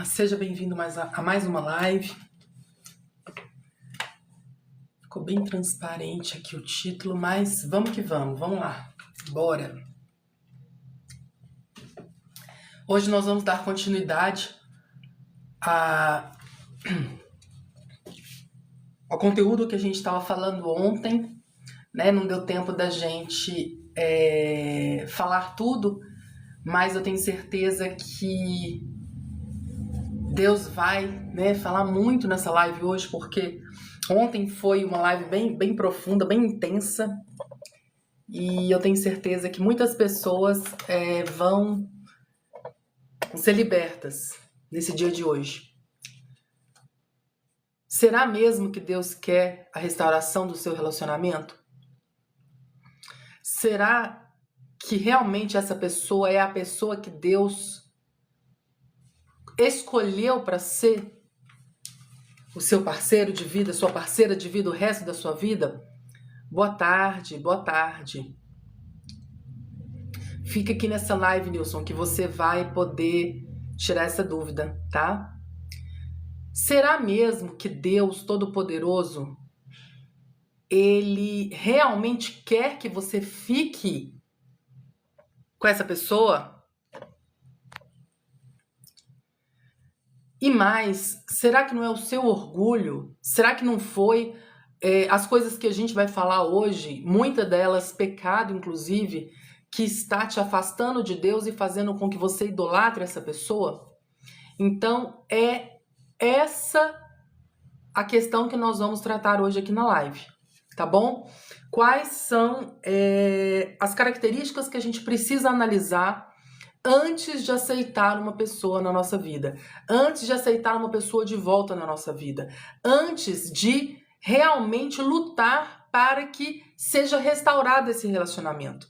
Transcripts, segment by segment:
Seja bem-vindo a mais uma live. Ficou bem transparente aqui o título, mas vamos que vamos lá, bora. Hoje nós vamos dar continuidade ao conteúdo que a gente estava falando ontem, né? Não deu tempo da gente falar tudo, mas eu tenho certeza que Deus vai, né, falar muito nessa live hoje, porque ontem foi uma live bem profunda, bem intensa, e eu tenho certeza que muitas pessoas vão ser libertas nesse dia de hoje. Será mesmo que Deus quer a restauração do seu relacionamento? Será que realmente essa pessoa é a pessoa que Deus escolheu para ser o seu parceiro de vida, sua parceira de vida o resto da sua vida? Boa tarde, boa tarde. Fica aqui nessa live, Nilson, que você vai poder tirar essa dúvida, tá? Será mesmo que Deus Todo-Poderoso, Ele realmente quer que você fique com essa pessoa? E mais, será que não é o seu orgulho? Será que não foi as coisas que a gente vai falar hoje, muitas delas pecado inclusive, que está te afastando de Deus e fazendo com que você idolatre essa pessoa? Então é essa a questão que nós vamos tratar hoje aqui na live, tá bom? Quais são as características que a gente precisa analisar antes de aceitar uma pessoa na nossa vida, antes de aceitar uma pessoa de volta na nossa vida, antes de realmente lutar para que seja restaurado esse relacionamento?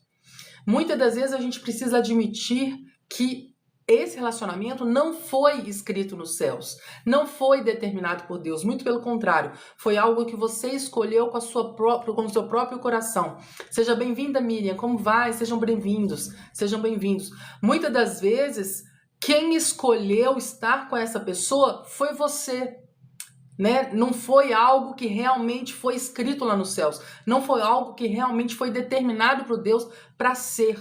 Muitas das vezes a gente precisa admitir que esse relacionamento não foi escrito nos céus, não foi determinado por Deus, muito pelo contrário, foi algo que você escolheu com o seu próprio coração. Seja bem-vinda, Miriam, como vai? Sejam bem-vindos, sejam bem-vindos. Muitas das vezes, quem escolheu estar com essa pessoa foi você, né? Não foi algo que realmente foi escrito lá nos céus, não foi algo que realmente foi determinado por Deus para ser.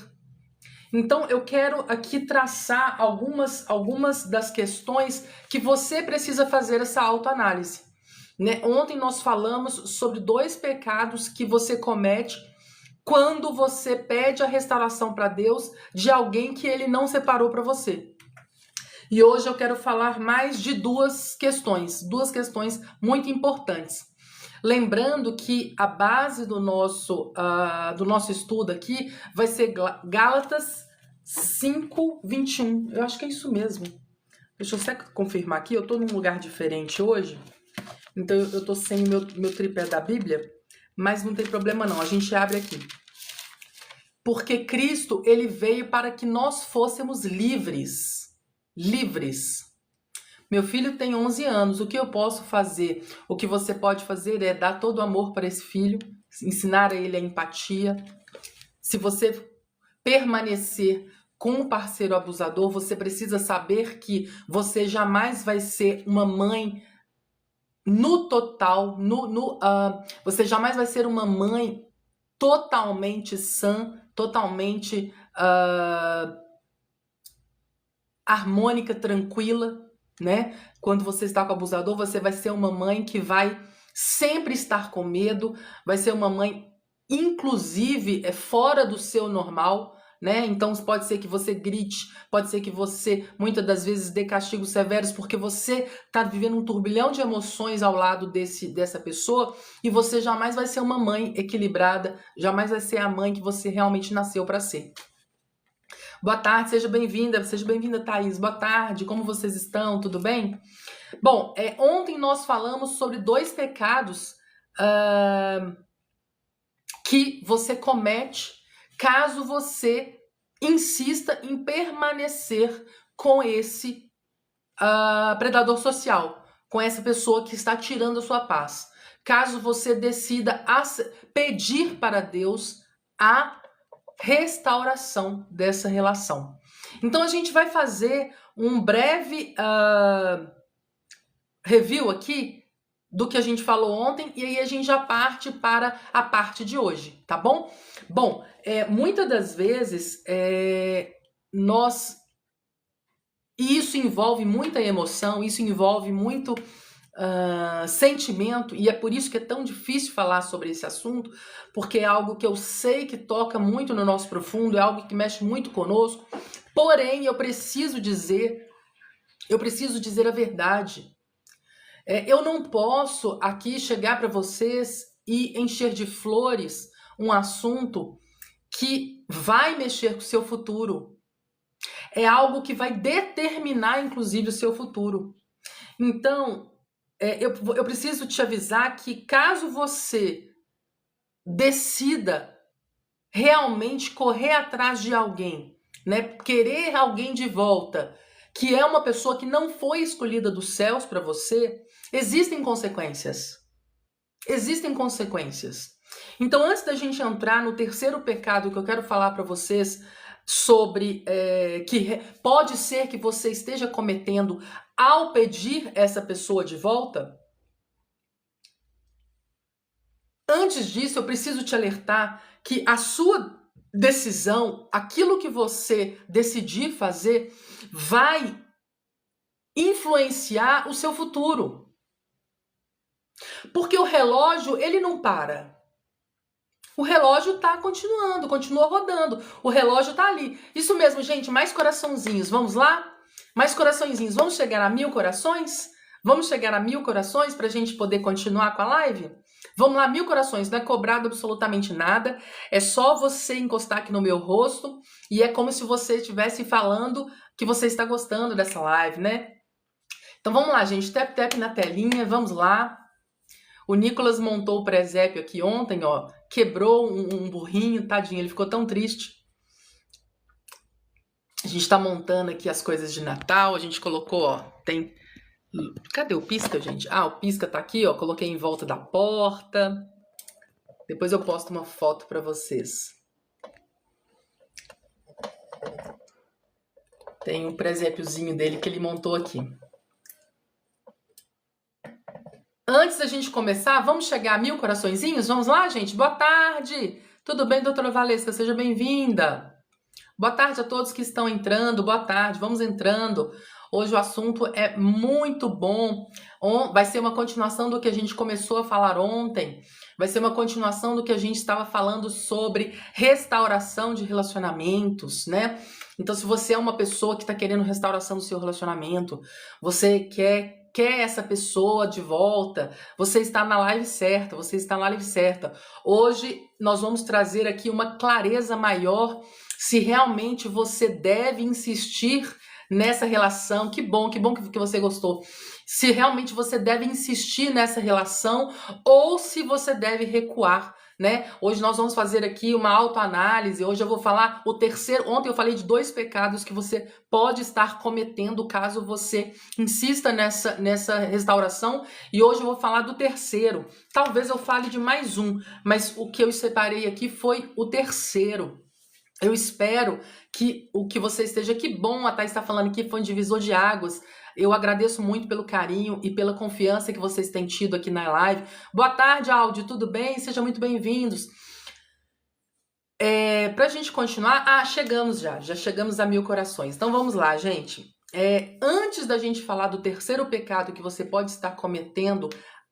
Então, eu quero aqui traçar algumas das questões que você precisa fazer essa autoanálise, né? Ontem nós falamos sobre 2 pecados que você comete quando você pede a restauração para Deus de alguém que Ele não separou para você. E hoje eu quero falar mais de 2 questões muito importantes. Lembrando que a base do nosso estudo aqui vai ser Gálatas 5:21. Eu acho que é isso mesmo. Deixa eu só confirmar aqui. Eu estou num lugar diferente hoje, então eu estou sem meu tripé da Bíblia, mas não tem problema não. A gente abre aqui. Porque Cristo, Ele veio para que nós fôssemos livres. Livres. Meu filho tem 11 anos, o que eu posso fazer? O que você pode fazer é dar todo o amor para esse filho, ensinar a ele a empatia. Se você permanecer com um parceiro abusador, você precisa saber que você jamais vai ser uma mãe no total, você jamais vai ser uma mãe totalmente sã, totalmente harmônica, tranquila, né? Quando você está com o abusador, você vai ser uma mãe que vai sempre estar com medo, vai ser uma mãe, inclusive, fora do seu normal, né? Então pode ser que você grite, pode ser que você, muitas das vezes, dê castigos severos, porque você está vivendo um turbilhão de emoções ao lado dessa pessoa, e você jamais vai ser uma mãe equilibrada, jamais vai ser a mãe que você realmente nasceu para ser. Boa tarde, seja bem-vinda, Thaís. Boa tarde, como vocês estão? Tudo bem? Bom, ontem nós falamos sobre 2 pecados que você comete caso você insista em permanecer com esse predador social, com essa pessoa que está tirando a sua paz. Caso você decida pedir para Deus a restauração dessa relação. Então a gente vai fazer um breve review aqui do que a gente falou ontem, e aí a gente já parte para a parte de hoje, tá bom? Bom, muitas das vezes e isso envolve muita emoção, isso envolve muito sentimento, e é por isso que é tão difícil falar sobre esse assunto, porque é algo que eu sei que toca muito no nosso profundo, é algo que mexe muito conosco, porém eu preciso dizer a verdade. Eu não posso aqui chegar para vocês e encher de flores um assunto que vai mexer com o seu futuro. É algo que vai determinar, inclusive, o seu futuro. Então, eu preciso te avisar que caso você decida realmente correr atrás de alguém, né, querer alguém de volta, que é uma pessoa que não foi escolhida dos céus para você, existem consequências. Existem consequências. Então, antes da gente entrar no terceiro pecado que eu quero falar para vocês sobre que pode ser que você esteja cometendo ao pedir essa pessoa de volta, antes disso, eu preciso te alertar que a sua decisão, aquilo que você decidir fazer, vai influenciar o seu futuro. Porque o relógio, ele não para. O relógio tá continuando, continua rodando. O relógio tá ali. Isso mesmo, gente, mais coraçãozinhos. Vamos lá? Mais coraçõezinhos. Vamos chegar a 1000 corações? Vamos chegar a 1000 corações pra gente poder continuar com a live? Vamos lá, 1000 corações. Não é cobrado absolutamente nada. É só você encostar aqui no meu rosto e é como se você estivesse falando que você está gostando dessa live, né? Então vamos lá, gente. Tap, tap na telinha. Vamos lá. O Nicolas montou o presépio aqui ontem, ó. Quebrou um burrinho, tadinho, ele ficou tão triste. A gente tá montando aqui as coisas de Natal, a gente colocou, ó, tem... Cadê o pisca, gente? Ah, o pisca tá aqui, ó, coloquei em volta da porta. Depois eu posto uma foto pra vocês. Tem um presépiozinho dele que ele montou aqui. Antes da gente começar, vamos chegar a 1000 coraçõezinhos? Vamos lá, gente? Boa tarde! Tudo bem, doutora Valesca? Seja bem-vinda! Boa tarde a todos que estão entrando, boa tarde, vamos entrando. Hoje o assunto é muito bom, vai ser uma continuação do que a gente começou a falar ontem, vai ser uma continuação do que a gente estava falando sobre restauração de relacionamentos, né? Então, se você é uma pessoa que está querendo restauração do seu relacionamento, você quer essa pessoa de volta, você está na live certa, você está na live certa. Hoje nós vamos trazer aqui uma clareza maior se realmente você deve insistir nessa relação. Que bom que você gostou. Se realmente você deve insistir nessa relação ou se você deve recuar, né? Hoje nós vamos fazer aqui uma autoanálise. Hoje eu vou falar o terceiro. Ontem eu falei de 2 pecados que você pode estar cometendo caso você insista nessa restauração. E hoje eu vou falar do terceiro. Talvez eu fale de mais um, mas o que eu separei aqui foi o terceiro. Eu espero que o que você esteja... Que bom a Thaís está falando que foi um divisor de águas. Eu agradeço muito pelo carinho e pela confiança que vocês têm tido aqui na live. Boa tarde, Áudio, tudo bem? Sejam muito bem-vindos. Pra gente continuar... chegamos já chegamos a 1000 corações. Então vamos lá, gente. Antes da gente falar do terceiro pecado que você pode estar cometendo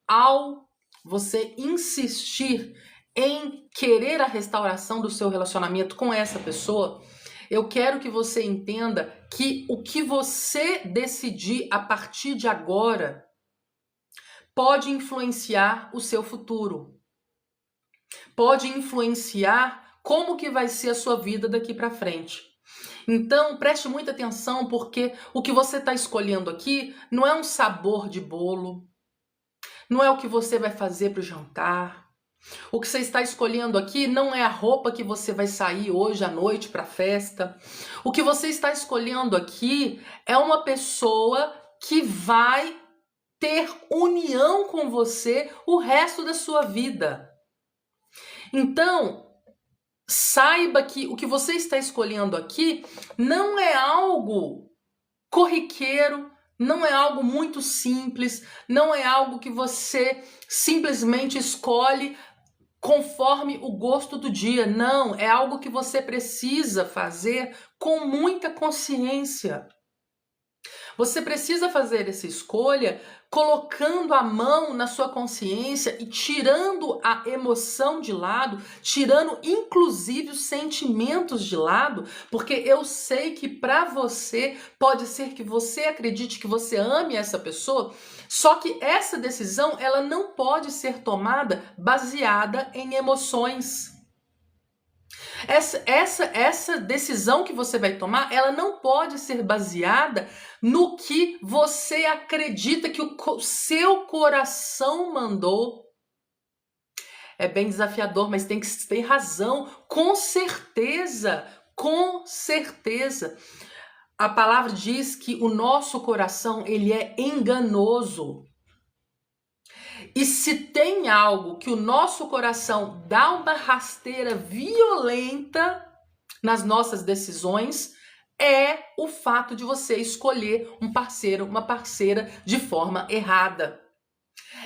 ao você insistir em querer a restauração do seu relacionamento com essa pessoa, eu quero que você entenda que o que você decidir a partir de agora pode influenciar o seu futuro. Pode influenciar como que vai ser a sua vida daqui para frente. Então, preste muita atenção, porque o que você está escolhendo aqui não é um sabor de bolo, não é o que você vai fazer para o jantar. O que você está escolhendo aqui não é a roupa que você vai sair hoje à noite para a festa. O que você está escolhendo aqui é uma pessoa que vai ter união com você o resto da sua vida. Então, saiba que o que você está escolhendo aqui não é algo corriqueiro, não é algo muito simples, não é algo que você simplesmente escolhe conforme o gosto do dia. Não, é algo que você precisa fazer com muita consciência. Você precisa fazer essa escolha colocando a mão na sua consciência e tirando a emoção de lado, tirando inclusive os sentimentos de lado, porque eu sei que para você pode ser que você acredite que você ame essa pessoa, só que essa decisão ela não pode ser tomada baseada em emoções. Essa decisão que você vai tomar, ela não pode ser baseada no que você acredita que o seu coração mandou. É bem desafiador, mas tem razão. Com certeza, com certeza. A palavra diz que o nosso coração, ele é enganoso. E se tem algo que o nosso coração dá uma rasteira violenta nas nossas decisões, é o fato de você escolher um parceiro, uma parceira de forma errada.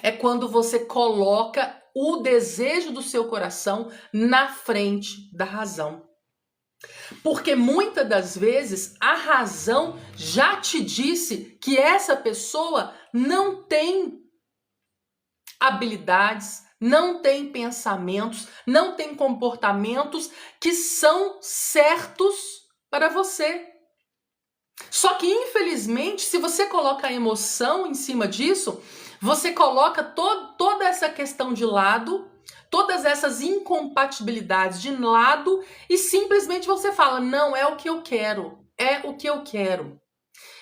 É quando você coloca o desejo do seu coração na frente da razão. Porque muitas das vezes a razão já te disse que essa pessoa não tem habilidades, não tem pensamentos, não tem comportamentos que são certos para você. Só que, infelizmente, se você coloca a emoção em cima disso, você coloca toda essa questão de lado, todas essas incompatibilidades de lado e simplesmente você fala, não é o que eu quero, é o que eu quero.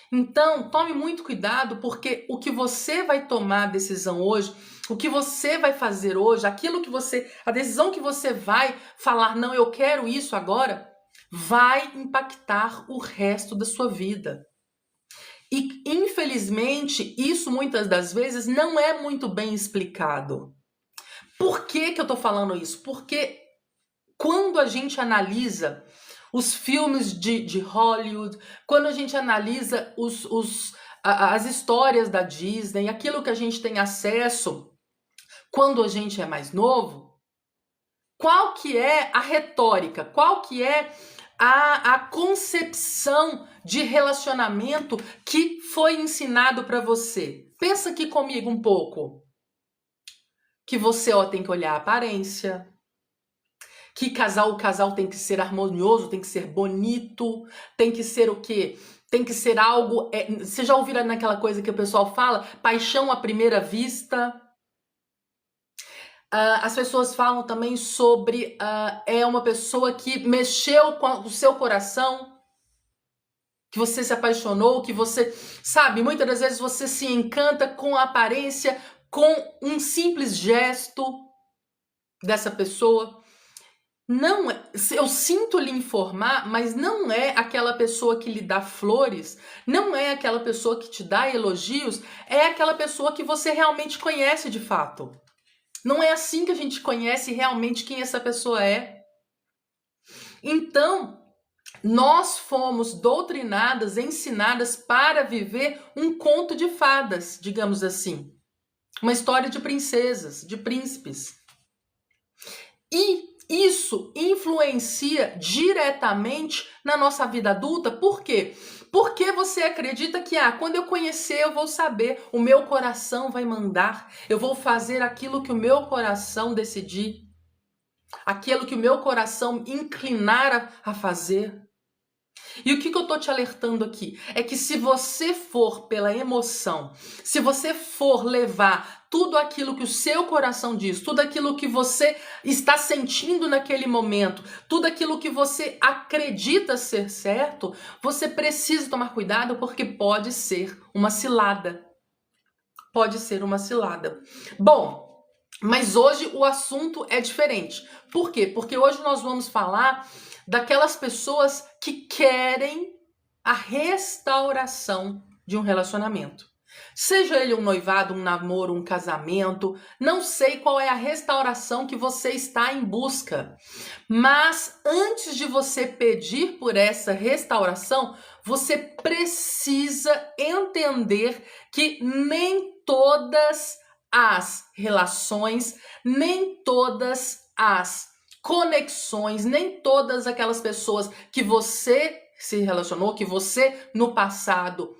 Então, tome muito cuidado, porque o que você vai tomar a decisão hoje, o que você vai fazer hoje, a decisão que você vai falar, não, eu quero isso agora, vai impactar o resto da sua vida. E, infelizmente, isso muitas das vezes não é muito bem explicado. Por que que eu tô falando isso? Porque quando a gente analisa os filmes de Hollywood, quando a gente analisa as histórias da Disney, aquilo que a gente tem acesso quando a gente é mais novo, qual que é a retórica, qual que é a concepção de relacionamento que foi ensinado para você? Pensa aqui comigo um pouco. Que você tem que olhar a aparência, que o casal tem que ser harmonioso, tem que ser bonito, tem que ser o quê? Tem que ser algo... Você já ouviram naquela coisa que o pessoal fala? Paixão à primeira vista. As pessoas falam também sobre... é uma pessoa que mexeu com o seu coração, que você se apaixonou, que você... Sabe, muitas das vezes você se encanta com a aparência, com um simples gesto dessa pessoa. Não, eu sinto lhe informar, mas não é aquela pessoa que lhe dá flores, não é aquela pessoa que te dá elogios, é aquela pessoa que você realmente conhece de fato. Não é assim que a gente conhece realmente quem essa pessoa é. Então, nós fomos doutrinadas, ensinadas para viver um conto de fadas, digamos assim. Uma história de princesas, de príncipes. E isso influencia diretamente na nossa vida adulta. Por quê? Porque você acredita que quando eu conhecer eu vou saber, o meu coração vai mandar, eu vou fazer aquilo que o meu coração decidir, aquilo que o meu coração inclinar a fazer. E o que eu tô te alertando aqui? É que se você for pela emoção, se você for levar tudo aquilo que o seu coração diz, tudo aquilo que você está sentindo naquele momento, tudo aquilo que você acredita ser certo, você precisa tomar cuidado, porque pode ser uma cilada. Pode ser uma cilada. Bom, mas hoje o assunto é diferente. Por quê? Porque hoje nós vamos falar daquelas pessoas que querem a restauração de um relacionamento. Seja ele um noivado, um namoro, um casamento, não sei qual é a restauração que você está em busca. Mas antes de você pedir por essa restauração, você precisa entender que nem todas as relações, nem todas as conexões, nem todas aquelas pessoas que você se relacionou, que você no passado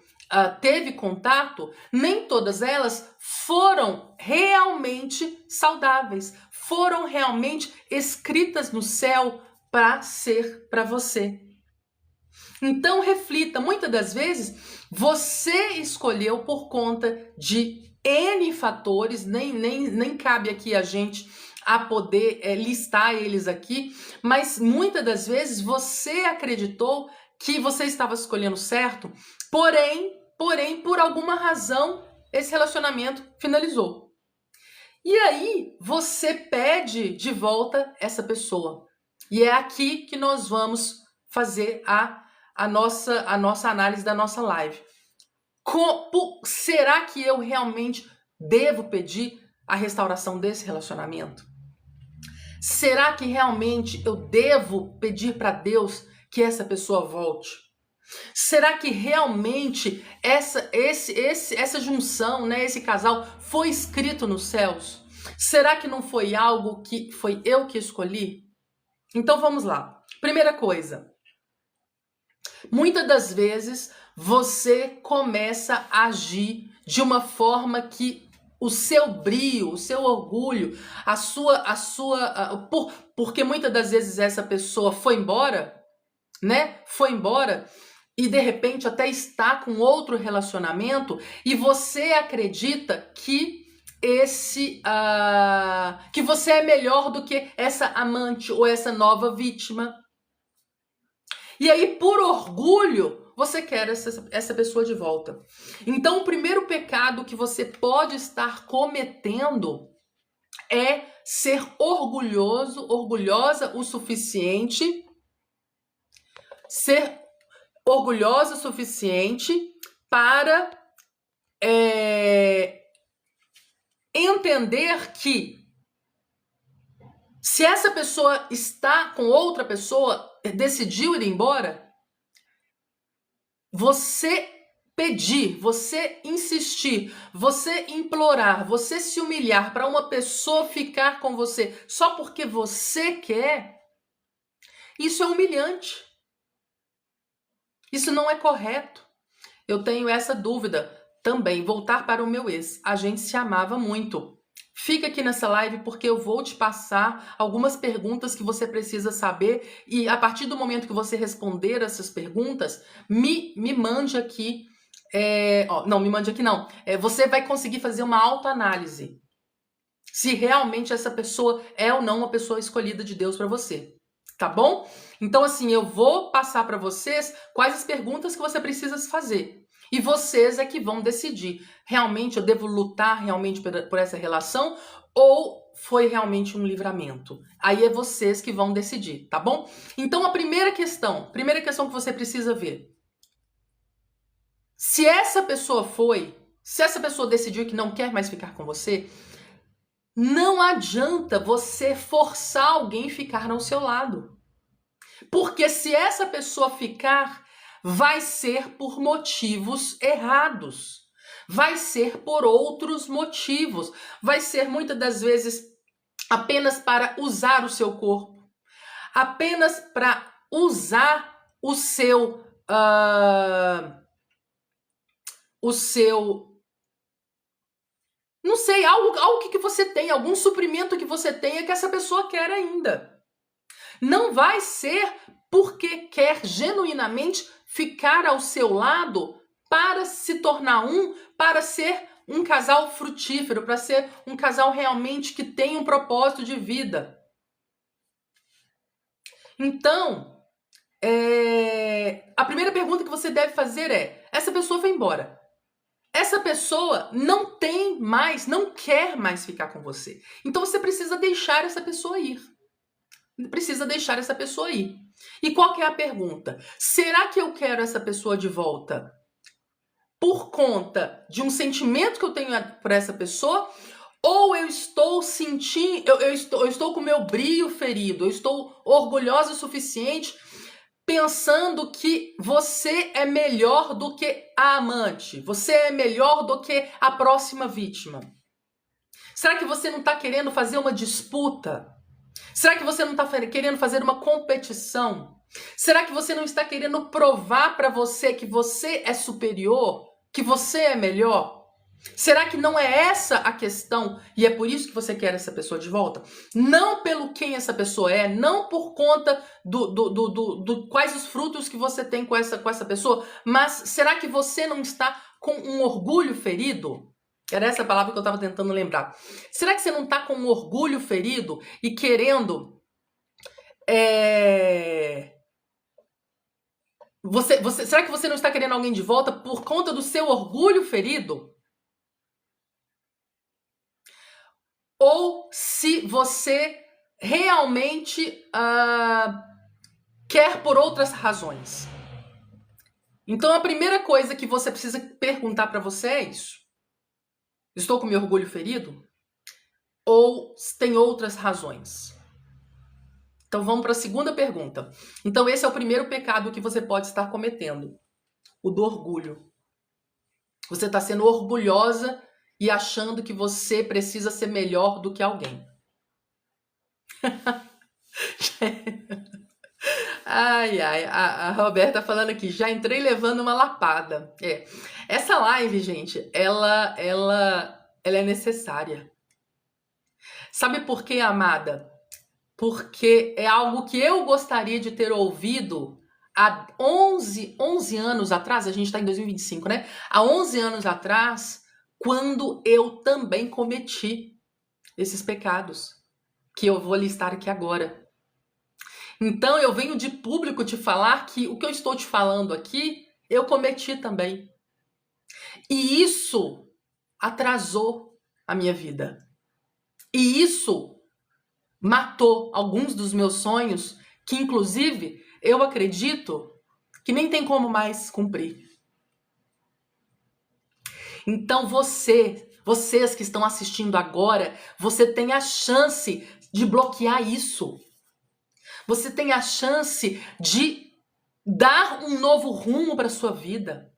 teve contato, nem todas elas foram realmente saudáveis, foram realmente escritas no céu para ser para você. Então reflita, muitas das vezes você escolheu por conta de N fatores, nem cabe aqui a gente a poder listar eles aqui, mas muitas das vezes você acreditou que você estava escolhendo certo, porém, por alguma razão, esse relacionamento finalizou. E aí, você pede de volta essa pessoa. E é aqui que nós vamos fazer a nossa análise da nossa live. Será que eu realmente devo pedir a restauração desse relacionamento? Será que realmente eu devo pedir para Deus que essa pessoa volte? Será que realmente essa junção, né, esse casal foi escrito nos céus? Será que não foi algo que foi eu que escolhi? Então vamos lá. Primeira coisa, muitas das vezes você começa a agir de uma forma que o seu brio, o seu orgulho, porque muitas das vezes essa pessoa foi embora, né? Foi embora e de repente até está com outro relacionamento e você acredita que que você é melhor do que essa amante ou essa nova vítima. E aí, por orgulho, você quer essa pessoa de volta. Então, o primeiro pecado que você pode estar cometendo é ser orgulhosa o suficiente, para entender que se essa pessoa está com outra pessoa, decidiu ir embora, você pedir, você insistir, você implorar, você se humilhar para uma pessoa ficar com você só porque você quer, isso é humilhante. Isso não é correto. Eu tenho essa dúvida também. Voltar para o meu ex. A gente se amava muito. Fica aqui nessa live porque eu vou te passar algumas perguntas que você precisa saber e a partir do momento que você responder essas perguntas, me mande aqui. Não, me mande aqui não. Você vai conseguir fazer uma autoanálise. Se realmente essa pessoa é ou não uma pessoa escolhida de Deus para você. Tá bom? Então, assim, eu vou passar para vocês quais as perguntas que você precisa fazer. E vocês é que vão decidir. Realmente eu devo lutar realmente por essa relação ou foi realmente um livramento? Aí é vocês que vão decidir, tá bom? Então, a primeira questão que você precisa ver. Se essa pessoa decidiu que não quer mais ficar com você, não adianta você forçar alguém a ficar ao seu lado. Porque se essa pessoa ficar, vai ser por motivos errados. Vai ser por outros motivos. Vai ser muitas das vezes apenas para usar o seu corpo. Apenas para usar o seu não sei, algo que você tem, algum suprimento que você tenha que essa pessoa quer ainda. Não vai ser porque quer genuinamente ficar ao seu lado para se tornar para ser um casal frutífero, para ser um casal realmente que tem um propósito de vida. Então, a primeira pergunta que você deve fazer é: essa pessoa foi embora. Essa pessoa não quer mais ficar com você. Então você precisa deixar essa pessoa ir. E qual que é a pergunta? Será que eu quero essa pessoa de volta por conta de um sentimento que eu tenho por essa pessoa, ou eu estou sentindo, eu estou com o meu brio ferido, eu estou orgulhosa o suficiente, pensando que você é melhor do que a amante, você é melhor do que a próxima vítima. Será que você não está querendo fazer uma disputa? Será que você não está querendo fazer uma competição? Será que você não está querendo provar para você que você é superior, que você é melhor? Será que não é essa a questão e é por isso que você quer essa pessoa de volta? Não pelo quem essa pessoa é, não por conta do quais os frutos que você tem com essa pessoa, mas será que você não está com um orgulho ferido? Era essa palavra que eu estava tentando lembrar. Será que você não está com um orgulho ferido e querendo... será que você não está querendo alguém de volta por conta do seu orgulho ferido? Ou se você realmente quer por outras razões. Então a primeira coisa que você precisa perguntar para você é isso. Estou com meu orgulho ferido? Ou tem outras razões? Então vamos para a segunda pergunta. Então esse é o primeiro pecado que você pode estar cometendo. O do orgulho. Você está sendo orgulhosa e achando que você precisa ser melhor do que alguém. Ai, a Roberta falando aqui, já entrei levando uma lapada. Essa live, gente, ela é necessária. Sabe por quê, amada? Porque é algo que eu gostaria de ter ouvido há 11 anos atrás, a gente está em 2025, né? Há 11 anos atrás, quando eu também cometi esses pecados, que eu vou listar aqui agora. Então eu venho de público te falar que o que eu estou te falando aqui, eu cometi também. E isso atrasou a minha vida. E isso matou alguns dos meus sonhos, que inclusive eu acredito que nem tem como mais cumprir. Então vocês que estão assistindo agora, você tem a chance de bloquear isso. Você tem a chance de dar um novo rumo para sua vida.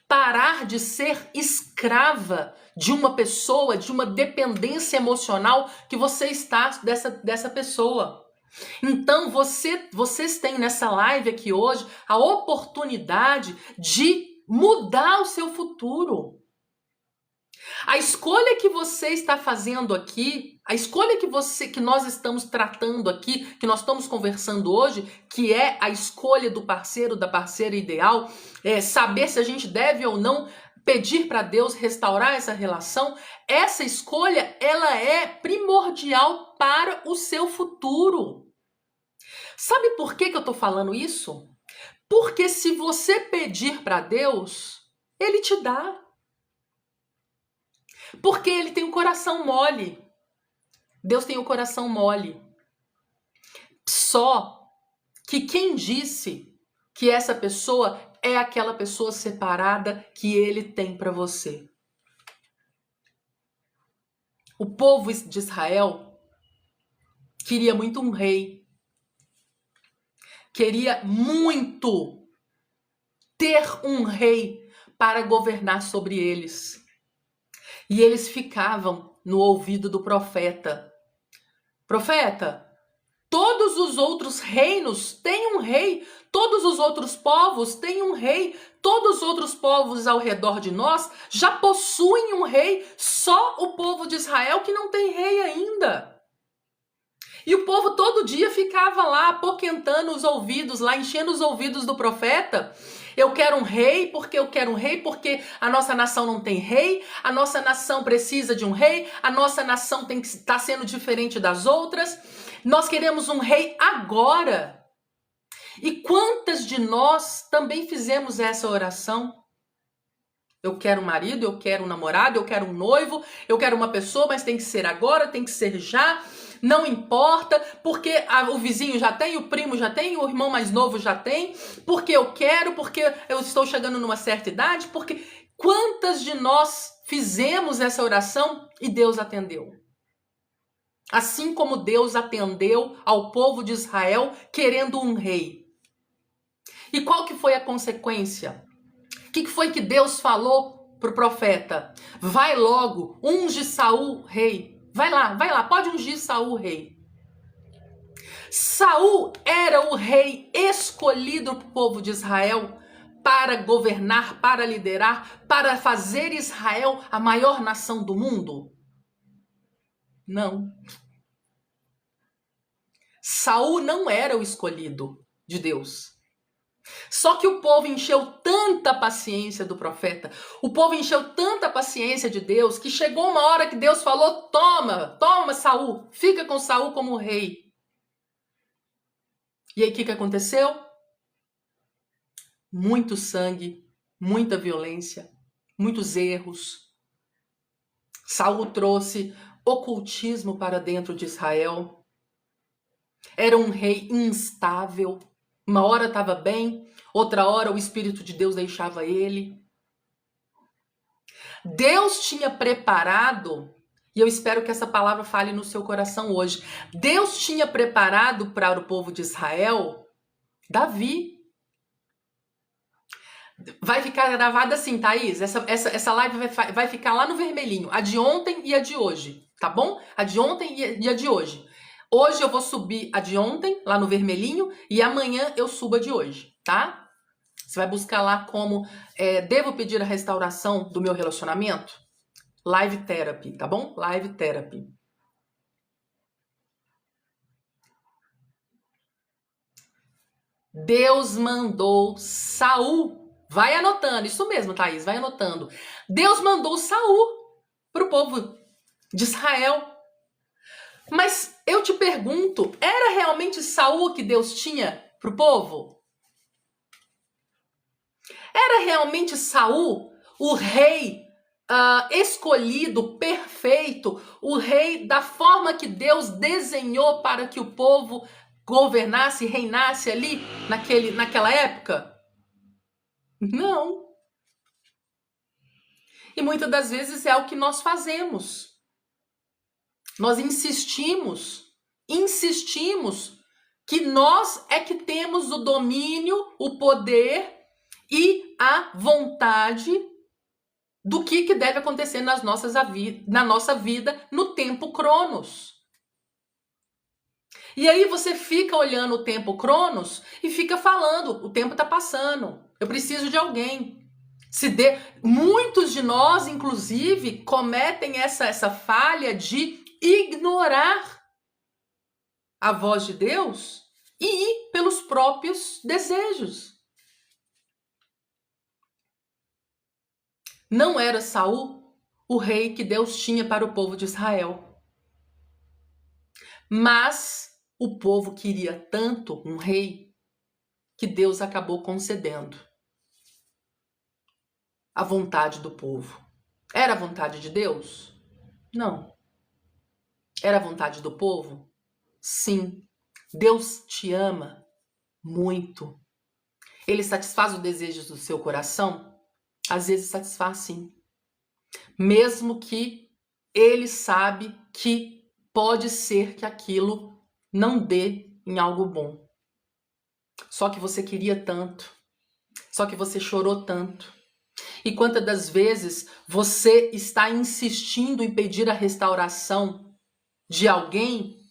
Parar de ser escrava de uma pessoa, de uma dependência emocional que você está dessa pessoa. Então vocês têm nessa live aqui hoje a oportunidade de mudar o seu futuro. A escolha que você está fazendo aqui, a escolha que nós estamos tratando aqui, que nós estamos conversando hoje, que é a escolha do parceiro, da parceira ideal, saber se a gente deve ou não pedir para Deus restaurar essa relação, essa escolha, ela é primordial para o seu futuro. Sabe por que eu estou falando isso? Porque se você pedir para Deus, Ele te dá. Porque Ele tem um coração mole. Deus tem um coração mole. Só que quem disse que essa pessoa é aquela pessoa separada que Ele tem para você? O povo de Israel queria muito um rei. Queria muito ter um rei para governar sobre eles. E eles ficavam no ouvido do profeta. Profeta, todos os outros reinos têm um rei, todos os outros povos têm um rei, todos os outros povos ao redor de nós já possuem um rei, só o povo de Israel que não tem rei ainda. E o povo todo dia ficava lá apoquentando os ouvidos, lá enchendo os ouvidos do profeta. Eu quero um rei, porque eu quero um rei, porque a nossa nação não tem rei, a nossa nação precisa de um rei, a nossa nação tem que estar sendo diferente das outras. Nós queremos um rei agora. E quantas de nós também fizemos essa oração? Eu quero um marido, eu quero um namorado, eu quero um noivo, eu quero uma pessoa, mas tem que ser agora, tem que ser já. Não importa, porque o vizinho já tem, o primo já tem, o irmão mais novo já tem, porque eu quero, porque eu estou chegando numa certa idade, porque Quantas de nós fizemos essa oração e Deus atendeu? Assim como Deus atendeu ao povo de Israel querendo um rei. E qual que foi a consequência? O que foi que Deus falou para o profeta? Vai logo, unge Saul rei. Vai lá, pode ungir Saul rei. Saul era o rei escolhido para o povo de Israel para governar, para liderar, para fazer Israel a maior nação do mundo? Não. Saul não era o escolhido de Deus. Só que o povo encheu tanta paciência do profeta, o povo encheu tanta paciência de Deus, que chegou uma hora que Deus falou: toma Saul, fica com Saul como rei. E aí o que aconteceu? Muito sangue, muita violência, muitos erros. Saul trouxe ocultismo para dentro de Israel. Era um rei instável. Uma hora estava bem, outra hora o Espírito de Deus deixava ele. Deus tinha preparado, e eu espero que essa palavra fale no seu coração hoje. Deus tinha preparado para o povo de Israel Davi. Vai ficar gravada assim, Thaís. Essa live vai ficar lá no vermelhinho. A de ontem e a de hoje, tá bom? A de ontem e a de hoje. Hoje eu vou subir a de ontem, lá no vermelhinho, e amanhã eu subo a de hoje, tá? Você vai buscar lá como devo pedir a restauração do meu relacionamento? Live Therapy, tá bom? Live Therapy. Deus mandou Saul. Vai anotando, isso mesmo, Thaís, vai anotando. Deus mandou Saul para o povo de Israel. Mas eu te pergunto, era realmente Saul que Deus tinha para o povo? Era realmente Saul o rei escolhido, perfeito, o rei da forma que Deus desenhou para que o povo governasse, reinasse ali naquela época? Não. E muitas das vezes é o que nós fazemos. Nós insistimos que nós é que temos o domínio, o poder e a vontade do que deve acontecer na nossa vida no tempo Cronos. E aí você fica olhando o tempo Cronos e fica falando, o tempo está passando, eu preciso de alguém. Muitos de nós, inclusive, cometem essa falha de ignorar a voz de Deus e ir pelos próprios desejos. Não era Saul o rei que Deus tinha para o povo de Israel. Mas o povo queria tanto um rei que Deus acabou concedendo a vontade do povo. Era a vontade de Deus? Não. Era a vontade do povo? Sim. Deus te ama muito. Ele satisfaz os desejos do seu coração? Às vezes satisfaz, sim. Mesmo que ele sabe que pode ser que aquilo não dê em algo bom. Só que você queria tanto. Só que você chorou tanto. E quantas das vezes você está insistindo em pedir a restauração de alguém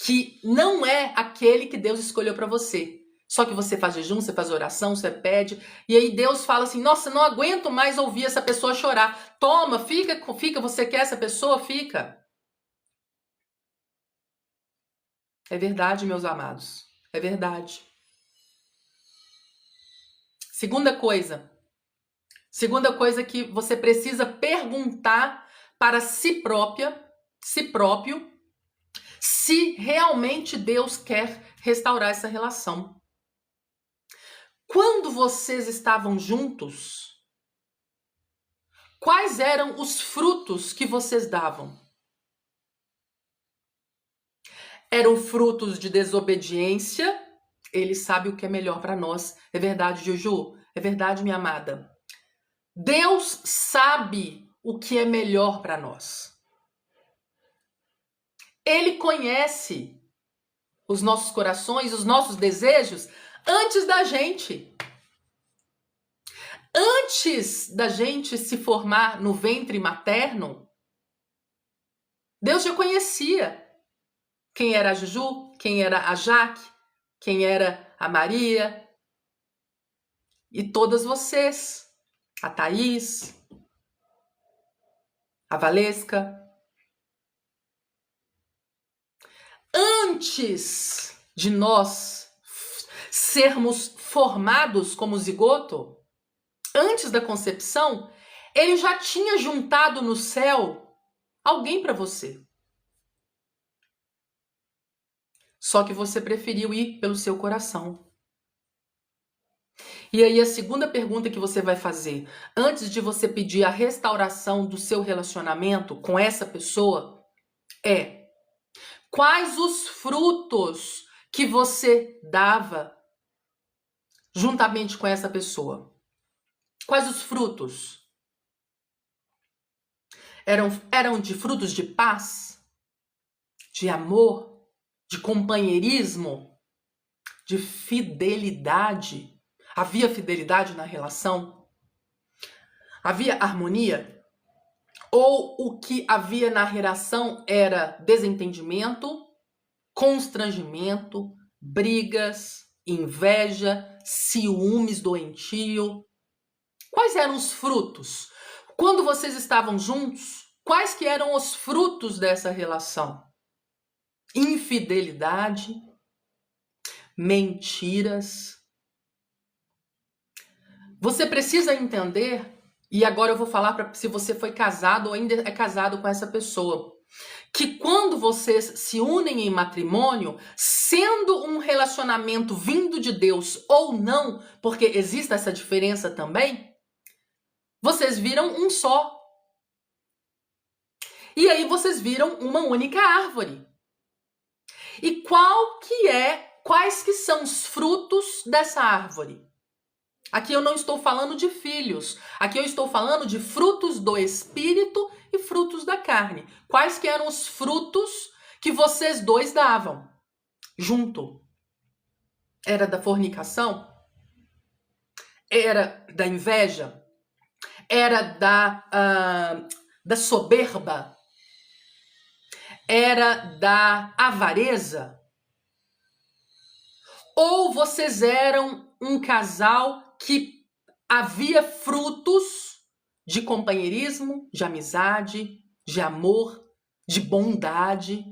que não é aquele que Deus escolheu para você. Só que você faz jejum, você faz oração, você pede, e aí Deus fala assim: nossa, não aguento mais ouvir essa pessoa chorar. Toma, fica, você quer essa pessoa? Fica. É verdade, meus amados. É verdade. Segunda coisa que você precisa perguntar para si próprio, se realmente Deus quer restaurar essa relação. Quando vocês estavam juntos, quais eram os frutos que vocês davam? Eram frutos de desobediência? Ele sabe o que é melhor para nós. É verdade, Juju? É verdade, minha amada? Deus sabe o que é melhor para nós. Ele conhece os nossos corações, os nossos desejos antes da gente. Antes da gente se formar no ventre materno, Deus já conhecia quem era a Juju, quem era a Jaque, quem era a Maria e todas vocês, a Thaís, a Valesca. Antes de nós sermos formados como zigoto, antes da concepção, ele já tinha juntado no céu alguém para você. Só que você preferiu ir pelo seu coração. E aí a segunda pergunta que você vai fazer, antes de você pedir a restauração do seu relacionamento com essa pessoa, é: quais os frutos que você dava juntamente com essa pessoa? Quais os frutos? Eram de frutos de paz, de amor, de companheirismo, de fidelidade? Havia fidelidade na relação? Havia harmonia? Ou o que havia na relação era desentendimento, constrangimento, brigas, inveja, ciúmes doentio? Quais eram os frutos? Quando vocês estavam juntos, quais que eram os frutos dessa relação? Infidelidade, mentiras. Você precisa entender, e agora eu vou falar para se você foi casado ou ainda é casado com essa pessoa, que quando vocês se unem em matrimônio, sendo um relacionamento vindo de Deus ou não, porque existe essa diferença também, vocês viram um só. E aí vocês viram uma única árvore. E quais que são os frutos dessa árvore? Aqui eu não estou falando de filhos. Aqui eu estou falando de frutos do espírito e frutos da carne. Quais que eram os frutos que vocês dois davam junto? Era da fornicação? Era da inveja? Era da soberba? Era da avareza? Ou vocês eram um casal que havia frutos de companheirismo, de amizade, de amor, de bondade,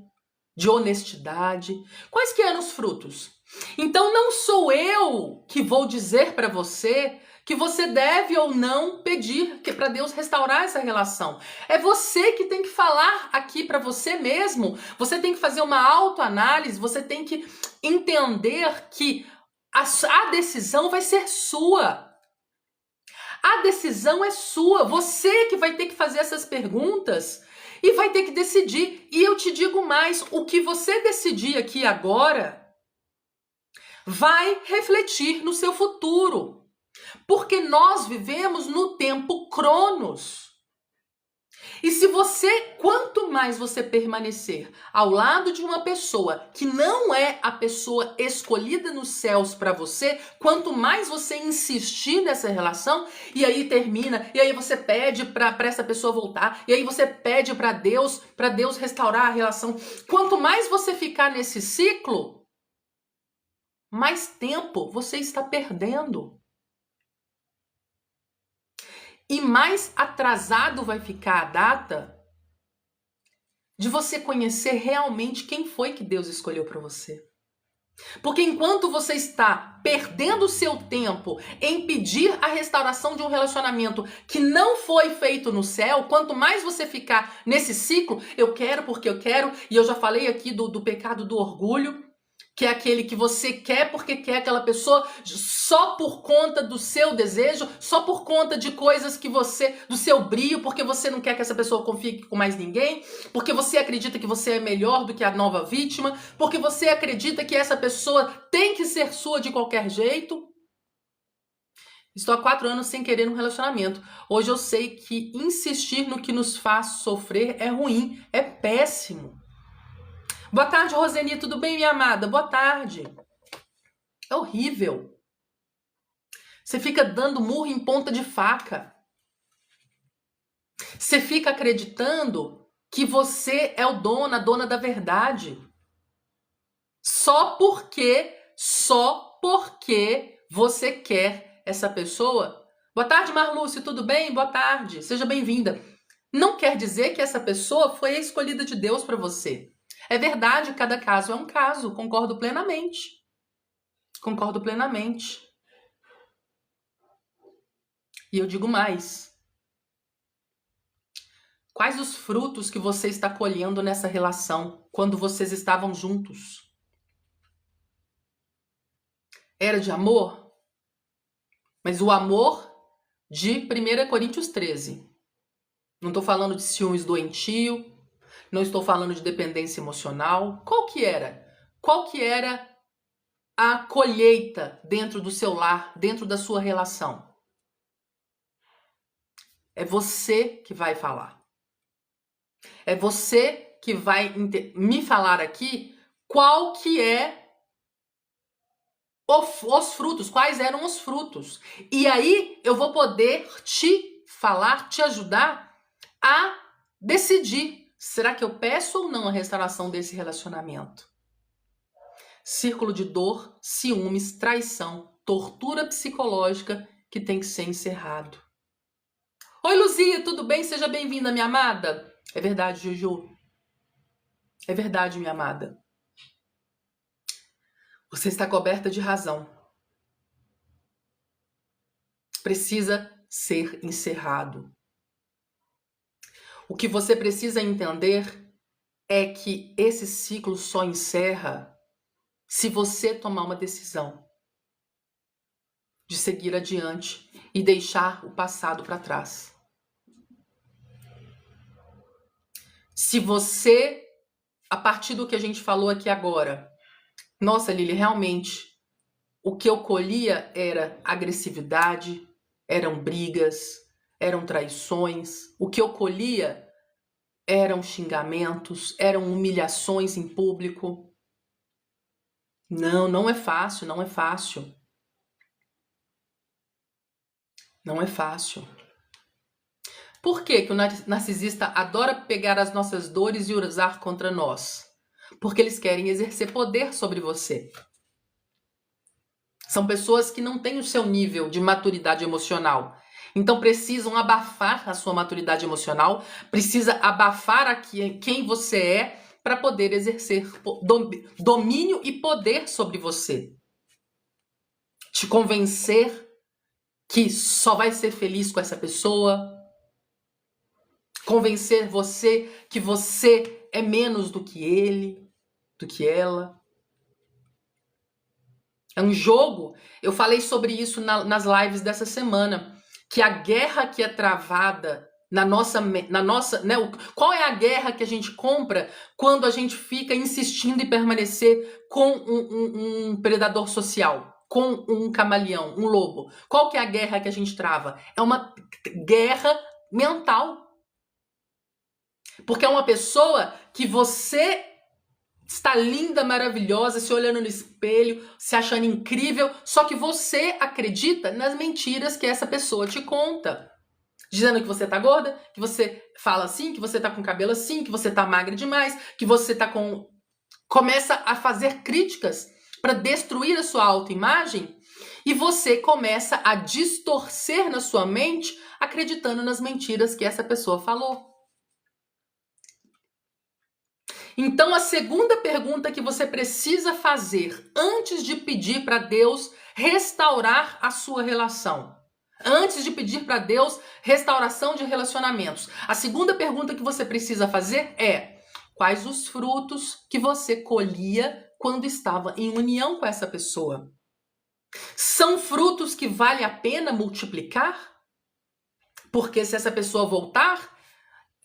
de honestidade? Quais que eram os frutos? Então não sou eu que vou dizer para você que você deve ou não pedir para Deus restaurar essa relação. É você que tem que falar aqui para você mesmo. Você tem que fazer uma autoanálise, você tem que entender que a decisão vai ser sua. A decisão é sua. Você que vai ter que fazer essas perguntas e vai ter que decidir. E eu te digo mais, o que você decidir aqui agora vai refletir no seu futuro. Porque nós vivemos no tempo Cronos. E se você, quanto mais você permanecer ao lado de uma pessoa que não é a pessoa escolhida nos céus para você, quanto mais você insistir nessa relação, e aí termina, e aí você pede para essa pessoa voltar, e aí você pede para Deus restaurar a relação. Quanto mais você ficar nesse ciclo, mais tempo você está perdendo. E mais atrasado vai ficar a data de você conhecer realmente quem foi que Deus escolheu para você. Porque enquanto você está perdendo o seu tempo em pedir a restauração de um relacionamento que não foi feito no céu, quanto mais você ficar nesse ciclo, eu quero porque eu quero, e eu já falei aqui do pecado do orgulho, que é aquele que você quer porque quer aquela pessoa só por conta do seu desejo, só por conta de coisas que do seu brio, porque você não quer que essa pessoa confie com mais ninguém, porque você acredita que você é melhor do que a nova vítima, porque você acredita que essa pessoa tem que ser sua de qualquer jeito. Estou há 4 anos sem querer um relacionamento. Hoje eu sei que insistir no que nos faz sofrer é ruim, é péssimo. Boa tarde, Roseni, tudo bem, minha amada? Boa tarde. É horrível. Você fica dando murro em ponta de faca. Você fica acreditando que você é o dono, a dona da verdade. Só porque você quer essa pessoa. Boa tarde, Marlúcia, tudo bem? Boa tarde, seja bem-vinda. Não quer dizer que essa pessoa foi a escolhida de Deus para você. É verdade, cada caso é um caso, concordo plenamente. Concordo plenamente. E eu digo mais. Quais os frutos que você está colhendo nessa relação quando vocês estavam juntos? Era de amor? Mas o amor de 1 Coríntios 13. Não estou falando de ciúmes doentio, não estou falando de dependência emocional. Qual que era? Qual que era a colheita dentro do seu lar, dentro da sua relação? É você que vai falar. É você que vai me falar aqui qual que é os frutos, quais eram os frutos. E aí eu vou poder te falar, te ajudar a decidir, será que eu peço ou não a restauração desse relacionamento? Círculo de dor, ciúmes, traição, tortura psicológica que tem que ser encerrado. Oi, Luzia, tudo bem? Seja bem-vinda, minha amada. É verdade, Juju. É verdade, minha amada. Você está coberta de razão. Precisa ser encerrado. O que você precisa entender é que esse ciclo só encerra se você tomar uma decisão de seguir adiante e deixar o passado para trás. Se você, a partir do que a gente falou aqui agora, nossa, Lili, realmente, o que eu colhia era agressividade, eram brigas, eram traições. O que eu colhia eram xingamentos, eram humilhações em público. Não, não é fácil, não é fácil. Não é fácil. Por que que o narcisista adora pegar as nossas dores e usar contra nós? Porque eles querem exercer poder sobre você. São pessoas que não têm o seu nível de maturidade emocional. Então precisam abafar a sua maturidade emocional, precisa abafar quem você é para poder exercer domínio e poder sobre você. Te convencer que só vai ser feliz com essa pessoa. Convencer você que você é menos do que ele, do que ela. É um jogo. Eu falei sobre isso nas lives dessa semana. Que a guerra que é travada na nossa, né? Qual é a guerra que a gente compra quando a gente fica insistindo em permanecer com um predador social, com um camaleão, um lobo? Qual que é a guerra que a gente trava? É uma guerra mental. Porque é uma pessoa que você está linda, maravilhosa, se olhando no espelho, se achando incrível, só que você acredita nas mentiras que essa pessoa te conta. Dizendo que você tá gorda, que você fala assim, que você tá com cabelo assim, que você tá magra demais, que você tá com... Começa a fazer críticas para destruir a sua autoimagem e você começa a distorcer na sua mente acreditando nas mentiras que essa pessoa falou. Então, a segunda pergunta que você precisa fazer antes de pedir para Deus restaurar a sua relação, antes de pedir para Deus restauração de relacionamentos, a segunda pergunta que você precisa fazer é: quais os frutos que você colhia quando estava em união com essa pessoa? São frutos que vale a pena multiplicar? Porque se essa pessoa voltar,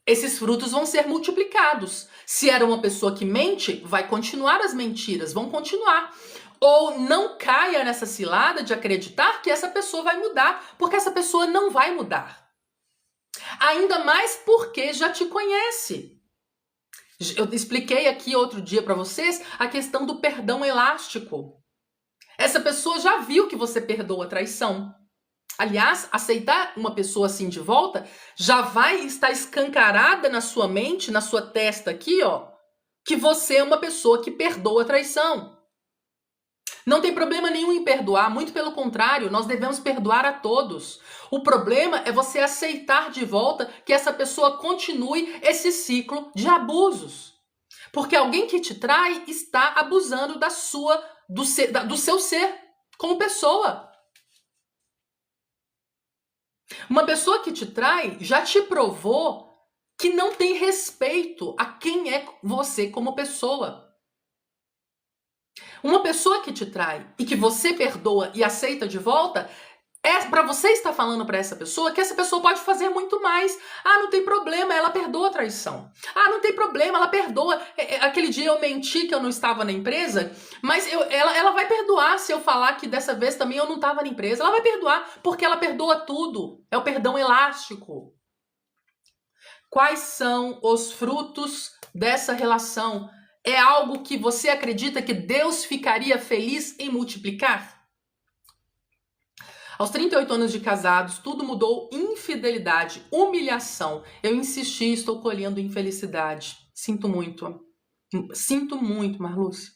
esses frutos vão ser multiplicados. Se era uma pessoa que mente, vai continuar as mentiras, vão continuar. Ou não caia nessa cilada de acreditar que essa pessoa vai mudar, porque essa pessoa não vai mudar. Ainda mais porque já te conhece. Eu expliquei aqui outro dia para vocês a questão do perdão elástico. Essa pessoa já viu que você perdoa a traição. Aliás, aceitar uma pessoa assim de volta já vai estar escancarada na sua mente, na sua testa aqui, ó, que você é uma pessoa que perdoa a traição. Não tem problema nenhum em perdoar, muito pelo contrário, nós devemos perdoar a todos. O problema é você aceitar de volta que essa pessoa continue esse ciclo de abusos. Porque alguém que te trai está abusando do seu ser como pessoa. Uma pessoa que te trai já te provou que não tem respeito a quem é você como pessoa. Uma pessoa que te trai e que você perdoa e aceita de volta, é para você estar falando para essa pessoa que essa pessoa pode fazer muito mais. Ah, não tem problema, ela perdoa a traição. Ah, não tem problema, ela perdoa. Aquele dia eu menti que eu não estava na empresa, mas ela vai perdoar se eu falar que dessa vez também eu não estava na empresa. Ela vai perdoar, porque ela perdoa tudo. É o perdão elástico. Quais são os frutos dessa relação? É algo que você acredita que Deus ficaria feliz em multiplicar? Aos 38 anos de casados, tudo mudou: infidelidade, humilhação. Eu insisti, estou colhendo infelicidade. Sinto muito. Sinto muito, Marluce.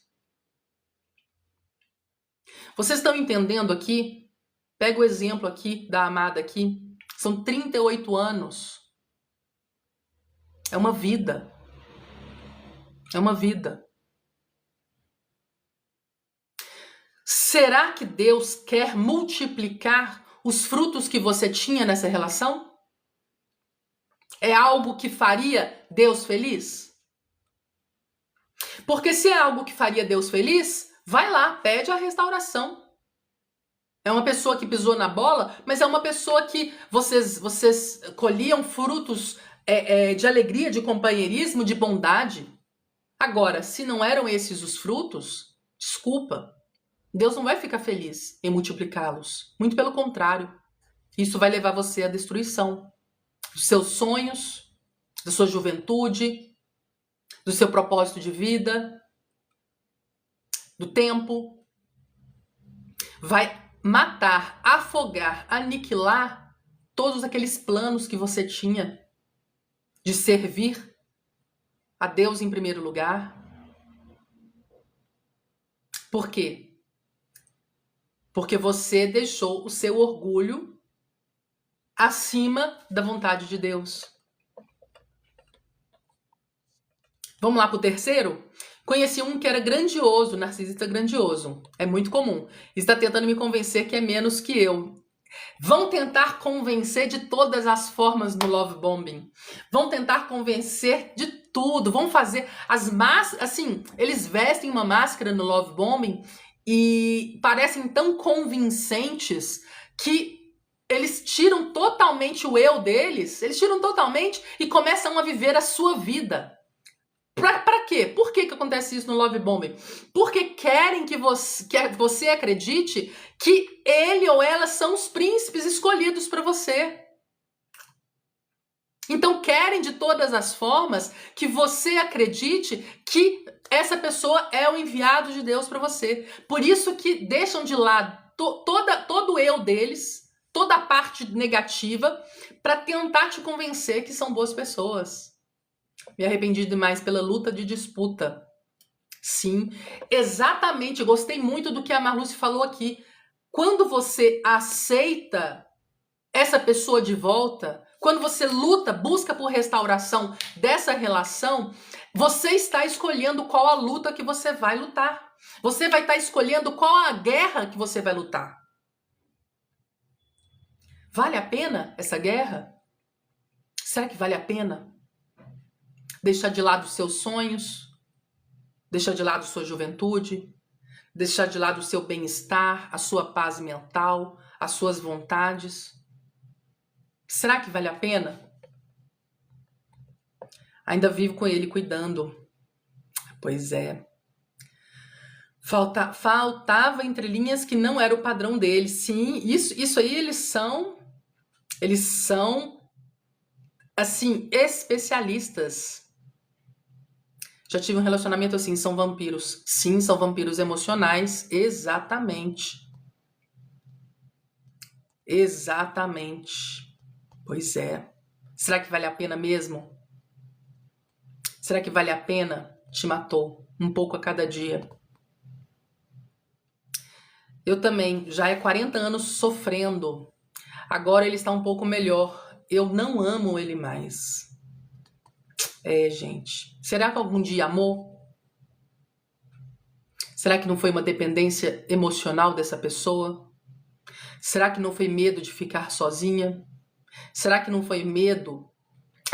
Vocês estão entendendo aqui? Pega o exemplo aqui da amada aqui. São 38 anos. É uma vida. É uma vida. Será que Deus quer multiplicar os frutos que você tinha nessa relação? É algo que faria Deus feliz? Porque se é algo que faria Deus feliz, vai lá, pede a restauração. É uma pessoa que pisou na bola, mas é uma pessoa que vocês colhiam frutos de alegria, de companheirismo, de bondade. Agora, se não eram esses os frutos, desculpa, Deus não vai ficar feliz em multiplicá-los. Muito pelo contrário, isso vai levar você à destruição dos seus sonhos, da sua juventude, do seu propósito de vida, do tempo. Vai matar, afogar, aniquilar todos aqueles planos que você tinha de servir a Deus em primeiro lugar. Por quê? Porque você deixou o seu orgulho acima da vontade de Deus. Vamos lá para o terceiro? Conheci um que era grandioso, narcisista grandioso. É muito comum. Está tentando me convencer que é menos que eu. Vão tentar convencer de todas as formas no love bombing. Vão tentar convencer de tudo. Vão fazer as máscaras. Assim, eles vestem uma máscara no love bombing e parecem tão convincentes que eles tiram totalmente o eu deles. Eles tiram totalmente e começam a viver a sua vida. Pra quê? Por que acontece isso no love bombing? Porque querem que você acredite que ele ou ela são os príncipes escolhidos para você. Então querem de todas as formas que você acredite que essa pessoa é o enviado de Deus para você. Por isso que deixam de lado todo o eu deles, toda a parte negativa, para tentar te convencer que são boas pessoas. Me arrependi demais pela luta de disputa. Sim, exatamente. Gostei muito do que a Marluce falou aqui. Quando você aceita essa pessoa de volta, quando você luta, busca por restauração dessa relação, você está escolhendo qual a luta que você vai lutar. Você vai estar escolhendo qual a guerra que você vai lutar. Vale a pena essa guerra? Será que vale a pena? Deixar de lado os seus sonhos, deixar de lado sua juventude, deixar de lado o seu bem-estar, a sua paz mental, as suas vontades. Será que vale a pena? Ainda vivo com ele cuidando. Pois é. Faltava entre linhas que não era o padrão dele. Sim, isso aí eles são assim, especialistas. Já tive um relacionamento assim, são vampiros. Sim, são vampiros emocionais, exatamente. Exatamente. Pois é. Será que vale a pena mesmo? Será que vale a pena? Te matou um pouco a cada dia. Eu também, já é 40 anos sofrendo. Agora ele está um pouco melhor. Eu não amo ele mais. É, gente. Será que algum dia amou? Será que não foi uma dependência emocional dessa pessoa? Será que não foi medo de ficar sozinha? Será que não foi medo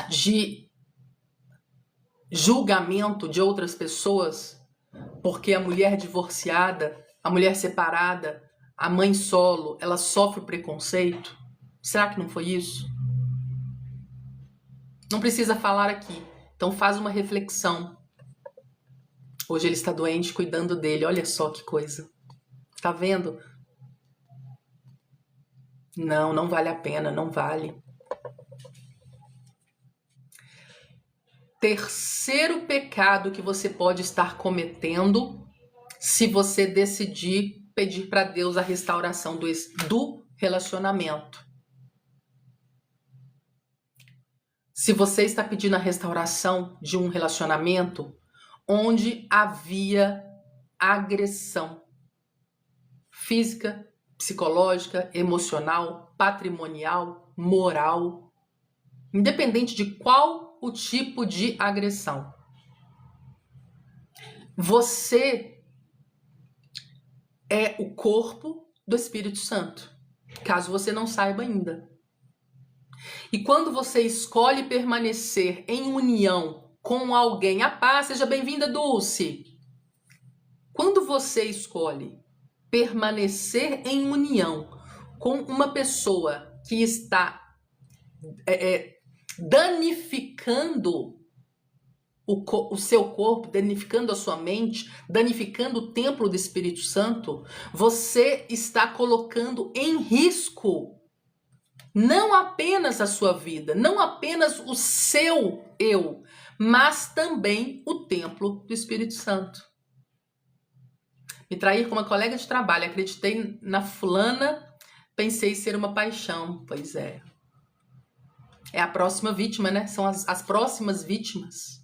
de julgamento de outras pessoas? Porque a mulher divorciada, a mulher separada, a mãe solo, ela sofre preconceito? Será que não foi isso? Não precisa falar aqui. Então faz uma reflexão. Hoje ele está doente, cuidando dele. Olha só que coisa. Tá vendo? Não, não vale a pena, não vale. Terceiro pecado que você pode estar cometendo se você decidir pedir para Deus a restauração do relacionamento. Se você está pedindo a restauração de um relacionamento onde havia agressão física, psicológica, emocional, patrimonial, moral, independente de qual o tipo de agressão. Você é o corpo do Espírito Santo, caso você não saiba ainda. E quando você escolhe permanecer em união com alguém, a paz, seja bem-vinda, Dulce. Quando você escolhe permanecer em união com uma pessoa que está danificando o seu corpo, danificando a sua mente, danificando o templo do Espírito Santo, você está colocando em risco não apenas a sua vida, não apenas o seu eu, mas também o templo do Espírito Santo. Me trair com uma colega de trabalho, acreditei na fulana, pensei ser uma paixão. Pois é. É a próxima vítima, né? São as próximas vítimas.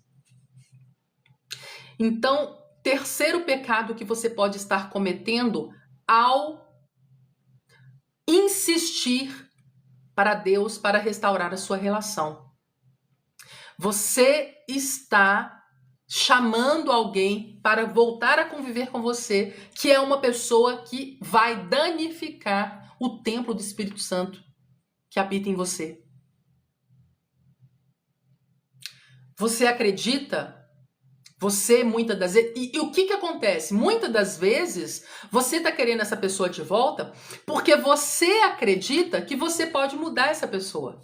Então, terceiro pecado que você pode estar cometendo ao insistir para Deus para restaurar a sua relação. Você está chamando alguém para voltar a conviver com você, que é uma pessoa que vai danificar o templo do Espírito Santo que habita em você. Você acredita? Você, muitas das vezes... E o que acontece? Muitas das vezes, você está querendo essa pessoa de volta porque você acredita que você pode mudar essa pessoa.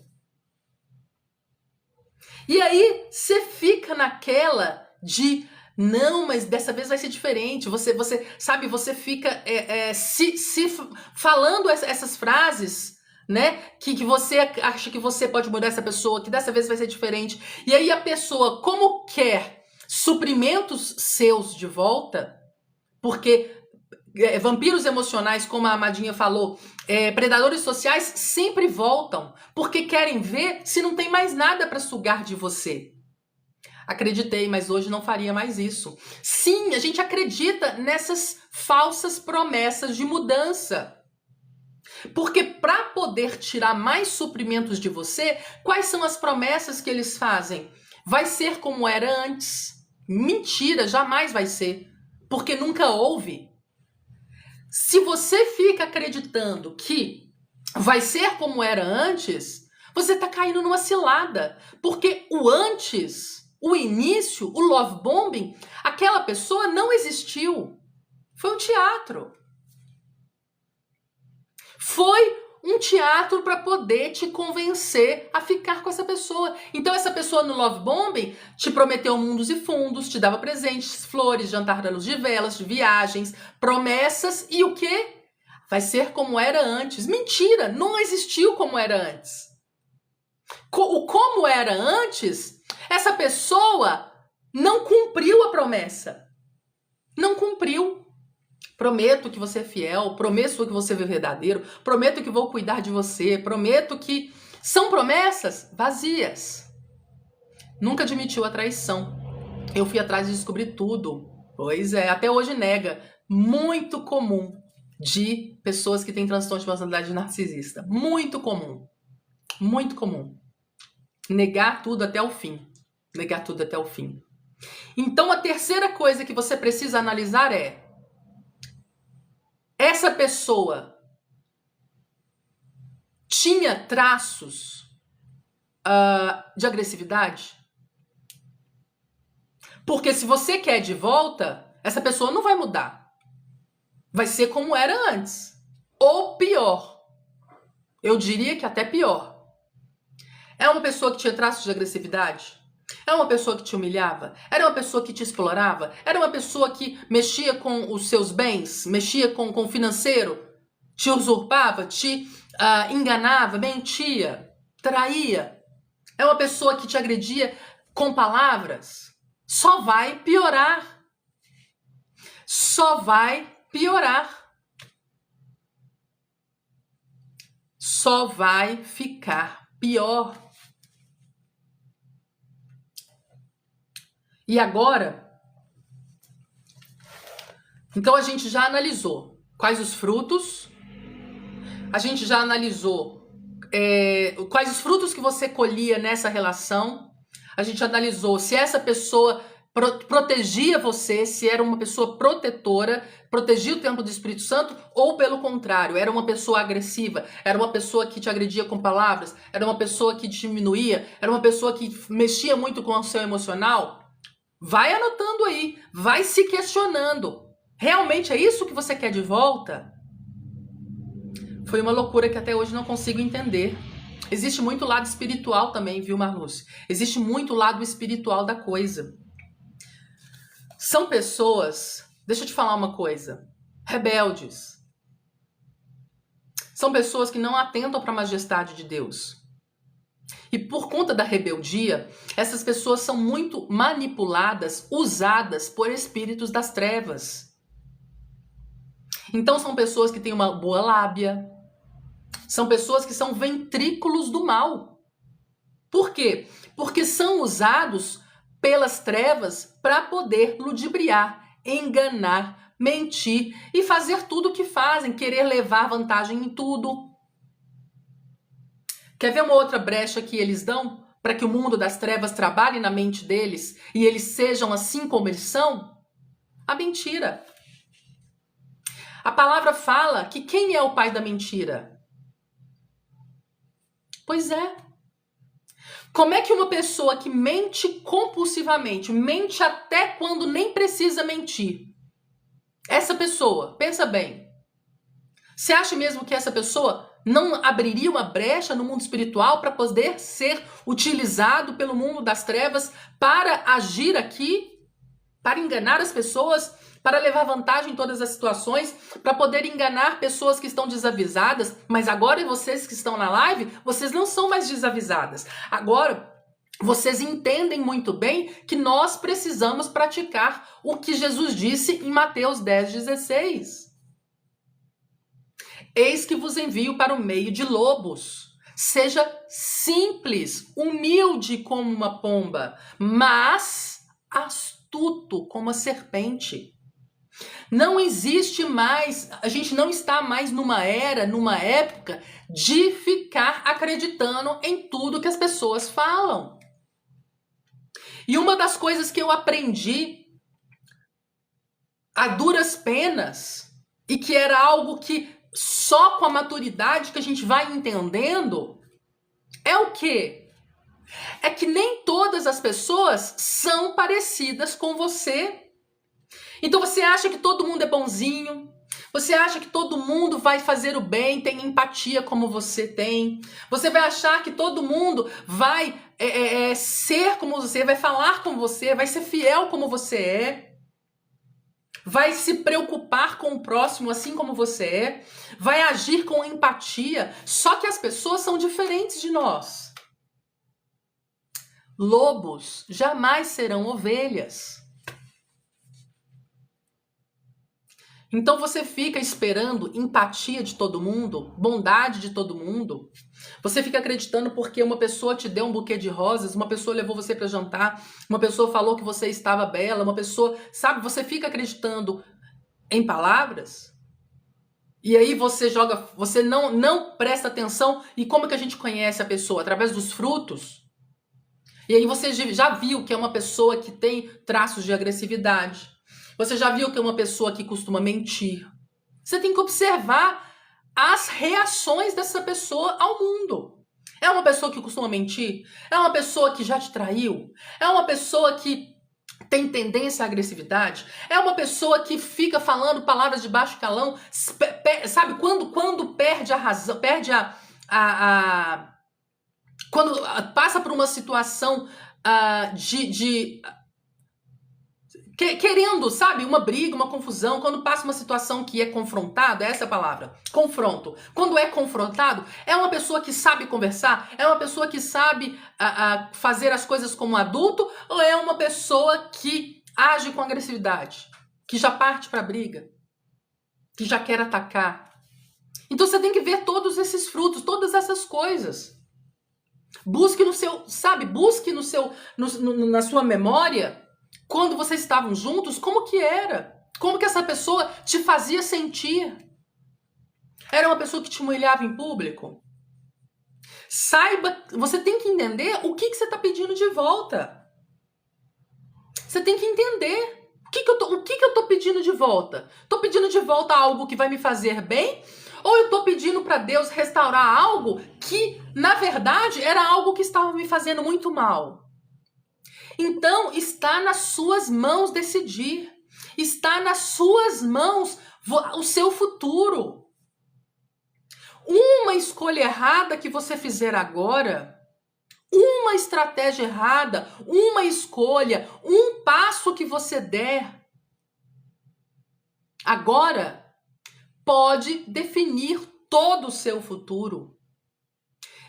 E aí, você fica naquela de... Não, mas dessa vez vai ser diferente. Você sabe, você fica falando essas frases, né? Que você acha que você pode mudar essa pessoa, que dessa vez vai ser diferente. E aí a pessoa, como quer suprimentos seus de volta, porque vampiros emocionais, como a Amadinha falou, predadores sociais sempre voltam, porque querem ver se não tem mais nada para sugar de você. Acreditei, mas hoje não faria mais isso. Sim, a gente acredita nessas falsas promessas de mudança. Porque para poder tirar mais suprimentos de você, quais são as promessas que eles fazem? Vai ser como era antes. Mentira, jamais vai ser. Porque nunca houve. Se você fica acreditando que vai ser como era antes, você está caindo numa cilada. Porque o antes, o início, o love bombing, aquela pessoa não existiu. Foi um teatro. Foi um teatro para poder te convencer a ficar com essa pessoa. Então essa pessoa no love bombing te prometeu mundos e fundos, te dava presentes, flores, jantar da luz de velas, de viagens, promessas e o quê? Vai ser como era antes. Mentira, não existiu como era antes. O como era antes, essa pessoa não cumpriu a promessa. Não cumpriu. Prometo que você é fiel, prometo que você é verdadeiro, prometo que vou cuidar de você, prometo que... São promessas vazias. Nunca admitiu a traição. Eu fui atrás de descobrir tudo. Pois é, até hoje nega. Muito comum de pessoas que têm transtorno de personalidade narcisista. Muito comum. Muito comum. Negar tudo até o fim. Negar tudo até o fim. Então a terceira coisa que você precisa analisar é: essa pessoa tinha traços de agressividade? Porque se você quer de volta, essa pessoa não vai mudar. Vai ser como era antes. Ou pior. Eu diria que até pior. É uma pessoa que tinha traços de agressividade? É uma pessoa que te humilhava? Era uma pessoa que te explorava? Era uma pessoa que mexia com os seus bens? Mexia com o financeiro? Te usurpava? Te enganava? Mentia? Traía? É uma pessoa que te agredia com palavras? Só vai piorar. Só vai piorar. Só vai ficar pior. E agora, então a gente já analisou quais os frutos, a gente já analisou quais os frutos que você colhia nessa relação, a gente analisou se essa pessoa protegia você, se era uma pessoa protetora, protegia o templo do Espírito Santo, ou pelo contrário, era uma pessoa agressiva, era uma pessoa que te agredia com palavras, era uma pessoa que te diminuía, era uma pessoa que mexia muito com o seu emocional. Vai anotando aí, vai se questionando. Realmente é isso que você quer de volta? Foi uma loucura que até hoje não consigo entender. Existe muito lado espiritual também, viu, Marluce? Existe muito lado espiritual da coisa. São pessoas, deixa eu te falar uma coisa, rebeldes. São pessoas que não atentam para a majestade de Deus. E por conta da rebeldia, essas pessoas são muito manipuladas, usadas por espíritos das trevas. Então são pessoas que têm uma boa lábia, são pessoas que são ventrículos do mal. Por quê? Porque são usados pelas trevas para poder ludibriar, enganar, mentir e fazer tudo o que fazem, querer levar vantagem em tudo. Quer ver uma outra brecha que eles dão para que o mundo das trevas trabalhe na mente deles e eles sejam assim como eles são? A mentira. A palavra fala que quem é o pai da mentira? Pois é. Como é que uma pessoa que mente compulsivamente, mente até quando nem precisa mentir, essa pessoa, pensa bem, você acha mesmo que essa pessoa não abriria uma brecha no mundo espiritual para poder ser utilizado pelo mundo das trevas para agir aqui, para enganar as pessoas, para levar vantagem em todas as situações, para poder enganar pessoas que estão desavisadas? Mas agora vocês que estão na live, vocês não são mais desavisadas. Agora vocês entendem muito bem que nós precisamos praticar o que Jesus disse em Mateus 10,16. Eis que vos envio para o meio de lobos. Seja simples, humilde como uma pomba, mas astuto como a serpente. Não existe mais, a gente não está mais numa era, numa época de ficar acreditando em tudo que as pessoas falam. E uma das coisas que eu aprendi a duras penas, e que era algo que só com a maturidade que a gente vai entendendo, é o quê? É que nem todas as pessoas são parecidas com você. Então você acha que todo mundo é bonzinho, Você acha que todo mundo vai fazer o bem, tem empatia como você tem. Você vai achar que todo mundo vai ser como você, vai falar como você, vai ser fiel como você é. Vai se preocupar com o próximo assim como você é. Vai agir com empatia. Só que as pessoas são diferentes de nós. Lobos jamais serão ovelhas. Então você fica esperando empatia de todo mundo, bondade de todo mundo. Você fica acreditando porque uma pessoa te deu um buquê de rosas, uma pessoa levou você para jantar, uma pessoa falou que você estava bela, uma pessoa, sabe, você fica acreditando em palavras. E aí você não presta atenção. E como que a gente conhece a pessoa? Através dos frutos. E aí você já viu que é uma pessoa que tem traços de agressividade. Você já viu que é uma pessoa que costuma mentir. Você tem que observar as reações dessa pessoa ao mundo. É uma pessoa que costuma mentir? É uma pessoa que já te traiu? É uma pessoa que tem tendência à agressividade? É uma pessoa que fica falando palavras de baixo calão? Sabe, quando perde a razão, perde quando passa por uma situação querendo, sabe, uma briga, uma confusão, quando passa uma situação que é confrontado, essa é a palavra, confronto. Quando é confrontado, é uma pessoa que sabe conversar, é uma pessoa que sabe fazer as coisas como adulto, ou é uma pessoa que age com agressividade, que já parte para briga, que já quer atacar. Então você tem que ver todos esses frutos, todas essas coisas. Busque no seu, sabe, busque no seu, na sua memória, quando vocês estavam juntos, como que era? Como que essa pessoa te fazia sentir? Era uma pessoa que te humilhava em público? Saiba, você tem que entender o que você está pedindo de volta. Você tem que entender o que eu tô pedindo de volta. Tô pedindo de volta algo que vai me fazer bem? Ou eu tô pedindo para Deus restaurar algo que, na verdade, era algo que estava me fazendo muito mal? Então, está nas suas mãos decidir. Está nas suas mãos o seu futuro. Uma escolha errada que você fizer agora, uma estratégia errada, uma escolha, um passo que você der agora, pode definir todo o seu futuro.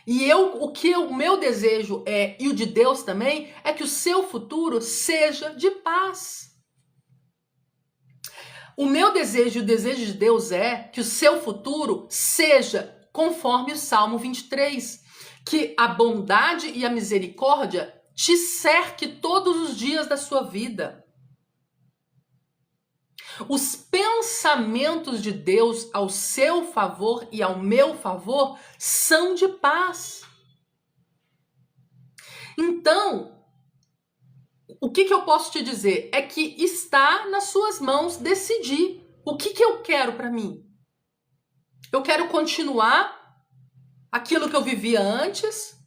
E o meu desejo e o de Deus também, é que o seu futuro seja de paz. O meu desejo e o desejo de Deus é que o seu futuro seja conforme o Salmo 23, que a bondade e a misericórdia te cerque todos os dias da sua vida. Os pensamentos de Deus ao seu favor e ao meu favor são de paz. Então, o que eu posso te dizer? É que está nas suas mãos decidir o que eu quero para mim. Eu quero continuar aquilo que eu vivia antes?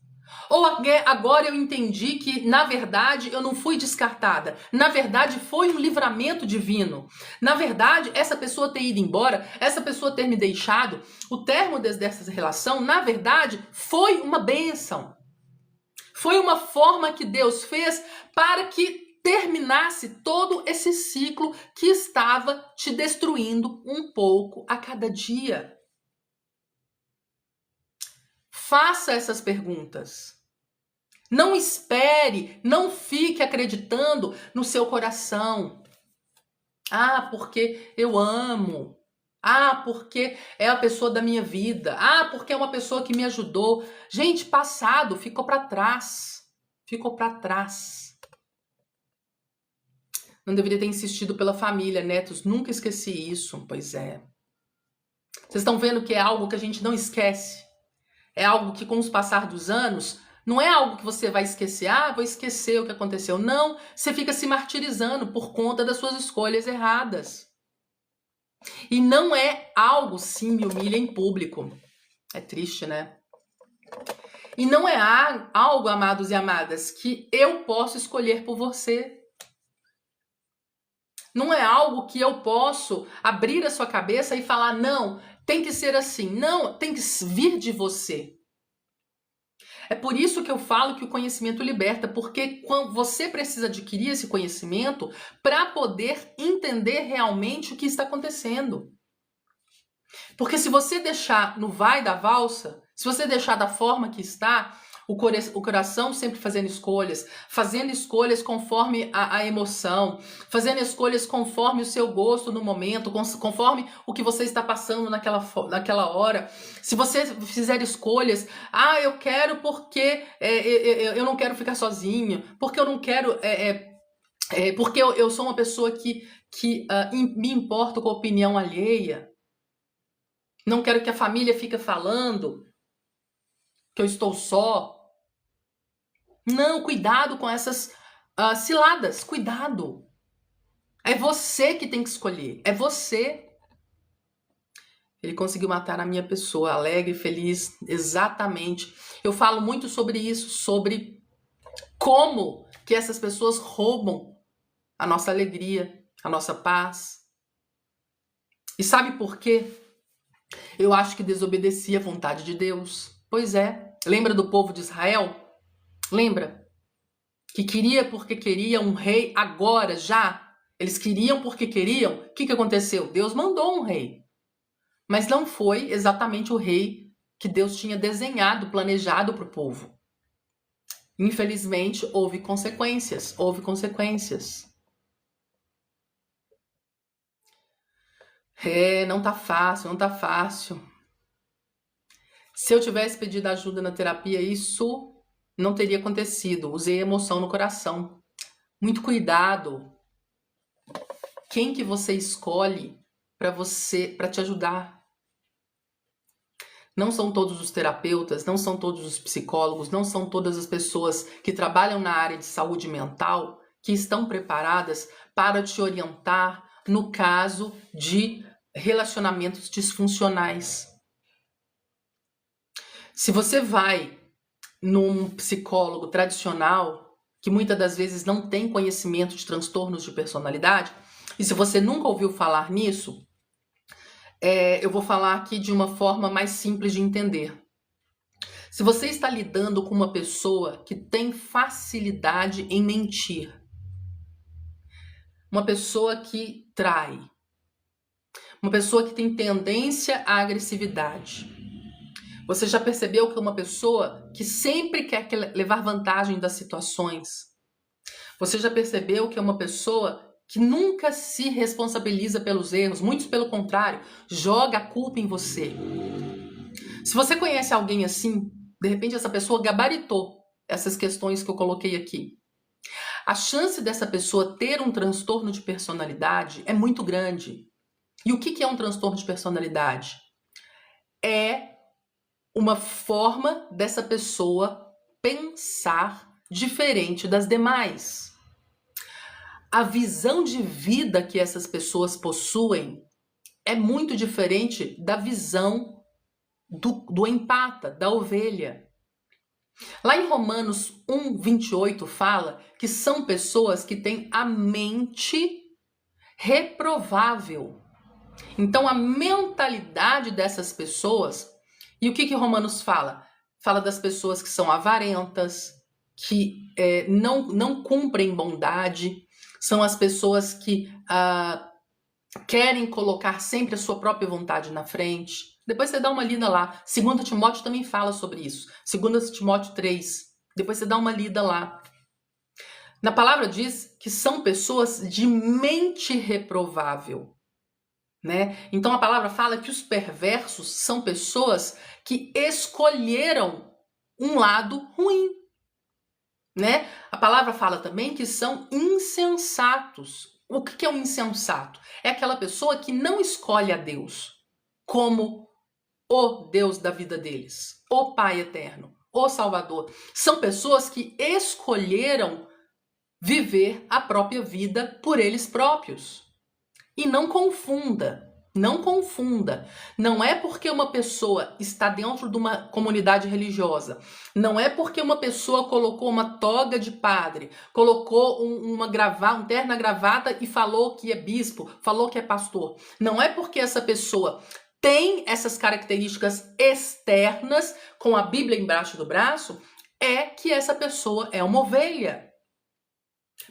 Ou agora eu entendi que, na verdade, eu não fui descartada. Na verdade, foi um livramento divino. Na verdade, essa pessoa ter ido embora, essa pessoa ter me deixado, o término dessa relação, na verdade, foi uma bênção. Foi uma forma que Deus fez para que terminasse todo esse ciclo que estava te destruindo um pouco a cada dia. Faça essas perguntas. Não espere, não fique acreditando no seu coração. Ah, porque eu amo. Ah, porque é a pessoa da minha vida. Ah, porque é uma pessoa que me ajudou. Gente, passado ficou para trás. Ficou para trás. Não deveria ter insistido pela família, netos. Nunca esqueci isso. Pois é. Vocês estão vendo que é algo que a gente não esquece. É algo que, com os passar dos anos, não é algo que você vai esquecer. Ah, vou esquecer o que aconteceu. Não, você fica se martirizando por conta das suas escolhas erradas. E não é algo, sim, me humilha em público. É triste, né? E não é algo, amados e amadas, que eu posso escolher por você. Não é algo que eu posso abrir a sua cabeça e falar, não, tem que ser assim. Não, tem que vir de você. É por isso que eu falo que o conhecimento liberta, porque quando você precisa adquirir esse conhecimento para poder entender realmente o que está acontecendo. Porque se você deixar no vai da valsa, se você deixar da forma que está, o coração sempre fazendo escolhas conforme a emoção, fazendo escolhas conforme o seu gosto no momento, conforme o que você está passando naquela hora. Se você fizer escolhas, eu quero porque eu não quero ficar sozinho, porque eu não quero... porque eu sou uma pessoa que me importo com a opinião alheia. Não quero que a família fique falando que eu estou só. Não, cuidado com essas ciladas, cuidado. É você que tem que escolher, é você. Ele conseguiu matar a minha pessoa, alegre, feliz, exatamente. Eu falo muito sobre isso, sobre como que essas pessoas roubam a nossa alegria, a nossa paz. E sabe por quê? Eu acho que desobedeci à vontade de Deus. Pois é. Lembra do povo de Israel? Lembra? Que queria porque queria um rei agora, já. Eles queriam porque queriam. O que aconteceu? Deus mandou um rei. Mas não foi exatamente o rei que Deus tinha desenhado, planejado para o povo. Infelizmente, houve consequências. Não tá fácil, não tá fácil. Se eu tivesse pedido ajuda na terapia, isso não teria acontecido. Usei emoção no coração. Muito cuidado. Quem que você escolhe para te ajudar? Não são todos os terapeutas, não são todos os psicólogos, não são todas as pessoas que trabalham na área de saúde mental que estão preparadas para te orientar no caso de relacionamentos disfuncionais. Se você vai num psicólogo tradicional, que muitas das vezes não tem conhecimento de transtornos de personalidade, e se você nunca ouviu falar nisso, eu vou falar aqui de uma forma mais simples de entender. Se você está lidando com uma pessoa que tem facilidade em mentir, uma pessoa que trai, uma pessoa que tem tendência à agressividade, você já percebeu que é uma pessoa que sempre quer levar vantagem das situações? Você já percebeu que é uma pessoa que nunca se responsabiliza pelos erros, muito pelo contrário, joga a culpa em você? Se você conhece alguém assim, de repente essa pessoa gabaritou essas questões que eu coloquei aqui. A chance dessa pessoa ter um transtorno de personalidade é muito grande. E o que é um transtorno de personalidade? É uma forma dessa pessoa pensar diferente das demais. A visão de vida que essas pessoas possuem é muito diferente da visão do empata, da ovelha. Lá em Romanos 1:28 fala que são pessoas que têm a mente reprovável. Então a mentalidade dessas pessoas, e o que Romanos fala? Fala das pessoas que são avarentas, que não cumprem bondade, são as pessoas que querem colocar sempre a sua própria vontade na frente. Depois você dá uma lida lá. 2 Timóteo também fala sobre isso. 2 Timóteo 3. Depois você dá uma lida lá. Na palavra diz que são pessoas de mente reprovável. Né? Então a palavra fala que os perversos são pessoas que escolheram um lado ruim. Né? A palavra fala também que são insensatos. O que é um insensato? É aquela pessoa que não escolhe a Deus como o Deus da vida deles, o Pai eterno, o Salvador. São pessoas que escolheram viver a própria vida por eles próprios. E não confunda. Não confunda. Não é porque uma pessoa está dentro de uma comunidade religiosa, não é porque uma pessoa colocou uma toga de padre, colocou um terno na gravata e falou que é bispo, falou que é pastor. Não é porque essa pessoa tem essas características externas, com a Bíblia embaixo do braço, é que essa pessoa é uma ovelha.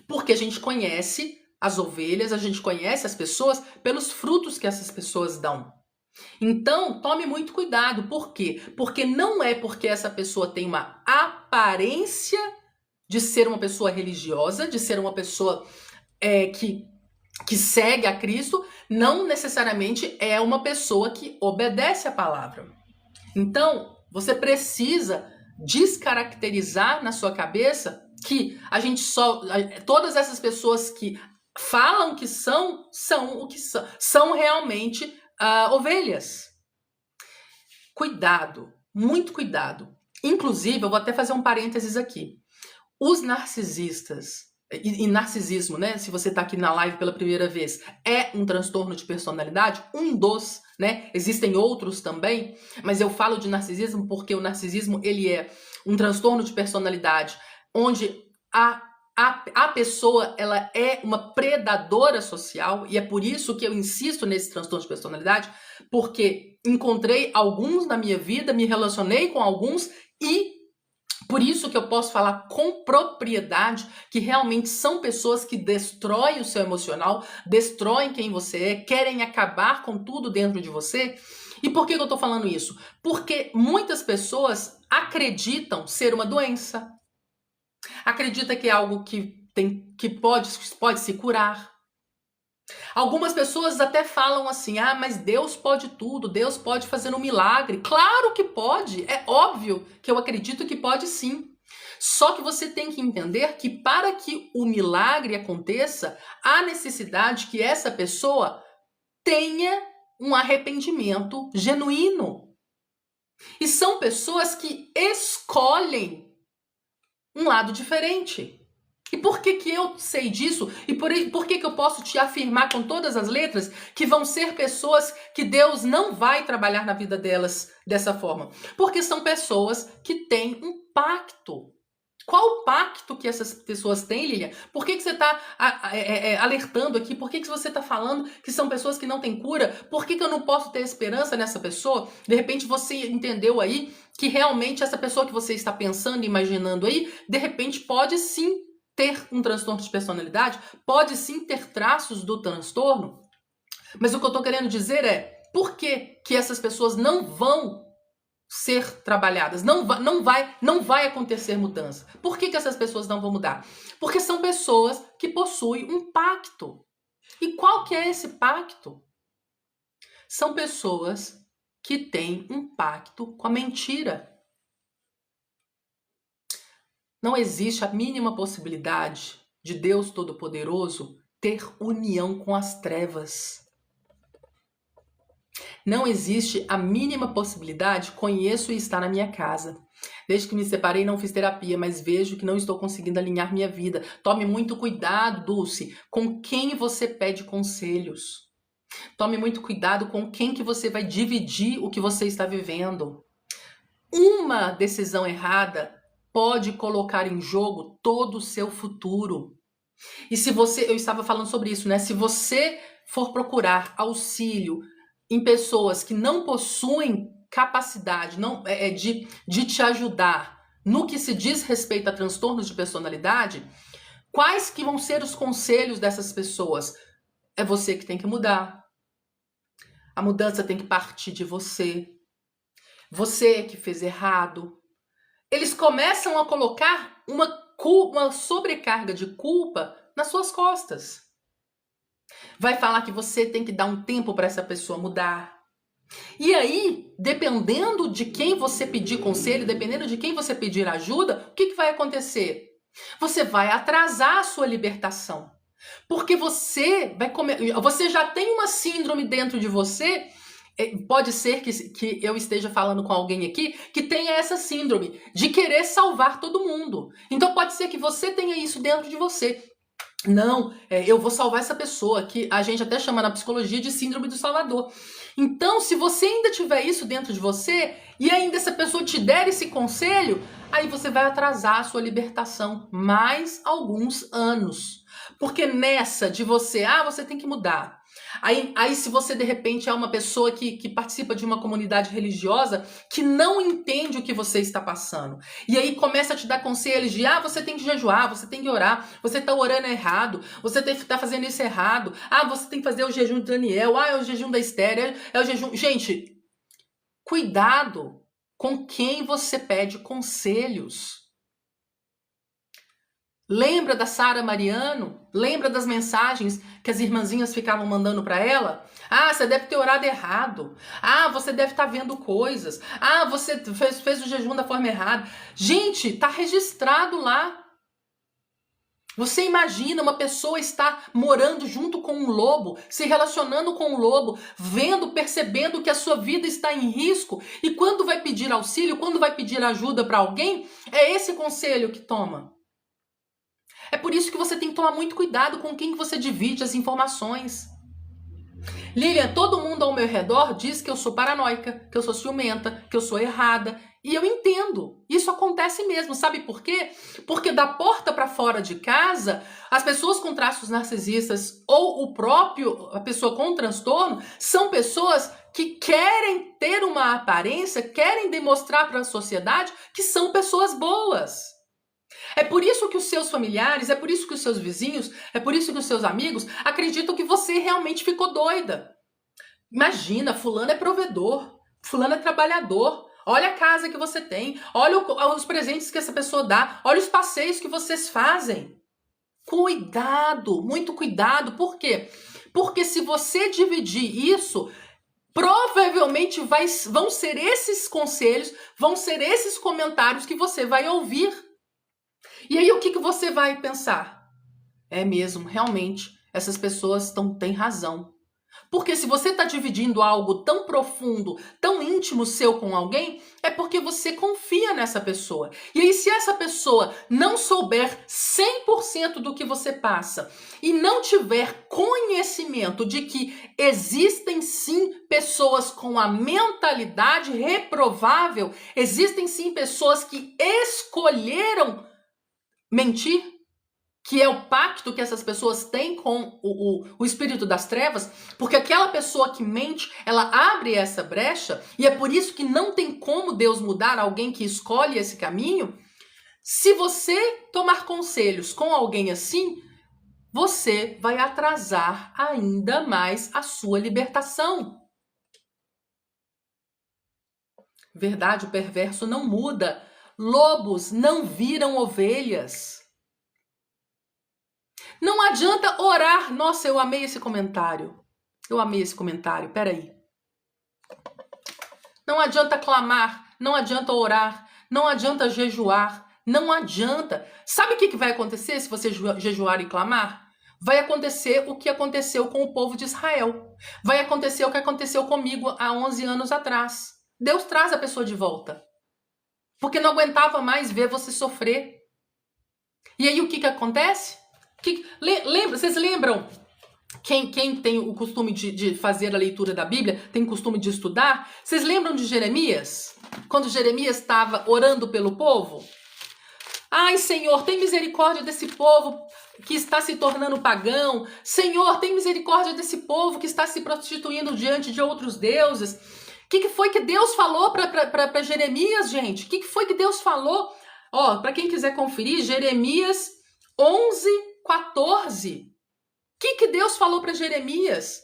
Porque a gente conhece as ovelhas, a gente conhece as pessoas pelos frutos que essas pessoas dão. Então, tome muito cuidado. Por quê? Porque não é porque essa pessoa tem uma aparência de ser uma pessoa religiosa, de ser uma pessoa que segue a Cristo, não necessariamente é uma pessoa que obedece a palavra. Então, você precisa descaracterizar na sua cabeça que todas essas pessoas que falam que são o que são realmente ovelhas. Cuidado, muito cuidado. Inclusive, eu vou até fazer um parênteses aqui. Os narcisistas, e narcisismo, né? Se você está aqui na live pela primeira vez, é um transtorno de personalidade, né? Existem outros também, mas eu falo de narcisismo porque o narcisismo, ele é um transtorno de personalidade onde a pessoa, ela é uma predadora social, e é por isso que eu insisto nesse transtorno de personalidade, porque encontrei alguns na minha vida, me relacionei com alguns e por isso que eu posso falar com propriedade que realmente são pessoas que destroem o seu emocional, destroem quem você é, querem acabar com tudo dentro de você. E por que eu tô falando isso? Porque muitas pessoas acreditam ser uma doença, acredita que é algo que pode se curar. Algumas pessoas até falam assim, mas Deus pode tudo, Deus pode fazer um milagre. Claro que pode, é óbvio que eu acredito que pode sim. Só que você tem que entender que para que o milagre aconteça, há necessidade que essa pessoa tenha um arrependimento genuíno. E são pessoas que escolhem um lado diferente. E por que eu sei disso? E por que eu posso te afirmar com todas as letras que vão ser pessoas que Deus não vai trabalhar na vida delas dessa forma? Porque são pessoas que têm um pacto. Qual o pacto que essas pessoas têm, Lilian? Por que você está alertando aqui? Por que você está falando que são pessoas que não têm cura? Por que eu não posso ter esperança nessa pessoa? De repente você entendeu aí que realmente essa pessoa que você está pensando e imaginando aí, de repente pode sim ter um transtorno de personalidade, pode sim ter traços do transtorno, mas o que eu estou querendo dizer é por que essas pessoas não vão ser trabalhadas, não vai acontecer mudança. Por que essas pessoas não vão mudar? Porque são pessoas que possuem um pacto. E qual que é esse pacto? São pessoas que têm um pacto com a mentira. Não existe a mínima possibilidade de Deus Todo-Poderoso ter união com as trevas. Não existe a mínima possibilidade, conheço e está na minha casa. Desde que me separei não fiz terapia, mas vejo que não estou conseguindo alinhar minha vida. Tome muito cuidado, Dulce, com quem você pede conselhos. Tome muito cuidado com quem que você vai dividir o que você está vivendo. Uma decisão errada pode colocar em jogo todo o seu futuro. E eu estava falando sobre isso, né? Se você for procurar auxílio em pessoas que não possuem capacidade de te ajudar no que se diz respeito a transtornos de personalidade, quais que vão ser os conselhos dessas pessoas? É você que tem que mudar. A mudança tem que partir de você. Você que fez errado. Eles começam a colocar uma sobrecarga de culpa nas suas costas. Vai falar que você tem que dar um tempo para essa pessoa mudar. E aí, dependendo de quem você pedir conselho, dependendo de quem você pedir ajuda, o que vai acontecer? Você vai atrasar a sua libertação. Porque você já tem uma síndrome dentro de você. Pode ser que eu esteja falando com alguém aqui que tenha essa síndrome de querer salvar todo mundo. Então pode ser que você tenha isso dentro de você. Não, eu vou salvar essa pessoa, que a gente até chama na psicologia de síndrome do salvador. Então, se você ainda tiver isso dentro de você, e ainda essa pessoa te der esse conselho, aí você vai atrasar a sua libertação mais alguns anos. Porque nessa de você, você tem que mudar. Aí se você de repente é uma pessoa que participa de uma comunidade religiosa que não entende o que você está passando, e aí começa a te dar conselhos de você tem que jejuar, você tem que orar, você está orando errado, você está fazendo isso errado, você tem que fazer o jejum de Daniel, é o jejum da Esther, é o jejum. Gente, cuidado com quem você pede conselhos. Lembra da Sara Mariano? Lembra das mensagens que as irmãzinhas ficavam mandando para ela? Você deve ter orado errado. Você deve estar vendo coisas. Você fez o jejum da forma errada. Gente, tá registrado lá. Você imagina uma pessoa estar morando junto com um lobo, se relacionando com um lobo, vendo, percebendo que a sua vida está em risco, e quando vai pedir auxílio, quando vai pedir ajuda para alguém, é esse conselho que toma. É por isso que você tem que tomar muito cuidado com quem você divide as informações. Lilian, todo mundo ao meu redor diz que eu sou paranoica, que eu sou ciumenta, que eu sou errada. E eu entendo. Isso acontece mesmo. Sabe por quê? Porque da porta para fora de casa, as pessoas com traços narcisistas ou a pessoa com transtorno são pessoas que querem ter uma aparência, querem demonstrar para a sociedade que são pessoas boas. É por isso que os seus familiares, é por isso que os seus vizinhos, é por isso que os seus amigos acreditam que você realmente ficou doida. Imagina, fulano é provedor, fulano é trabalhador. Olha a casa que você tem, olha os presentes que essa pessoa dá, olha os passeios que vocês fazem. Cuidado, muito cuidado. Por quê? Porque se você dividir isso, provavelmente vão ser esses conselhos, vão ser esses comentários que você vai ouvir. E aí o que você vai pensar? É mesmo, realmente, essas pessoas têm razão. Porque se você está dividindo algo tão profundo, tão íntimo seu com alguém, é porque você confia nessa pessoa. E aí se essa pessoa não souber 100% do que você passa e não tiver conhecimento de que existem sim pessoas com a mentalidade reprovável, existem sim pessoas que escolheram mentir, que é o pacto que essas pessoas têm com o espírito das trevas, porque aquela pessoa que mente, ela abre essa brecha, e é por isso que não tem como Deus mudar alguém que escolhe esse caminho. Se você tomar conselhos com alguém assim, você vai atrasar ainda mais a sua libertação. Verdade, o perverso não muda. Lobos não viram ovelhas. Não adianta orar. Nossa, eu amei esse comentário. Peraí. Não adianta clamar, não adianta orar, não adianta jejuar, não adianta. Sabe o que vai acontecer se você jejuar e clamar? Vai acontecer o que aconteceu com o povo de Israel. Vai acontecer o que aconteceu comigo há 11 anos atrás. Deus traz a pessoa de volta. Porque não aguentava mais ver você sofrer. E aí o que acontece? Vocês lembram? Quem tem o costume de fazer a leitura da Bíblia, tem o costume de estudar, vocês lembram de Jeremias? Quando Jeremias estava orando pelo povo? Ai, Senhor, tem misericórdia desse povo que está se tornando pagão. Senhor, tem misericórdia desse povo que está se prostituindo diante de outros deuses. O que foi que Deus falou para Jeremias, gente? O que foi que Deus falou? Para quem quiser conferir, Jeremias 11:14. O que Deus falou para Jeremias?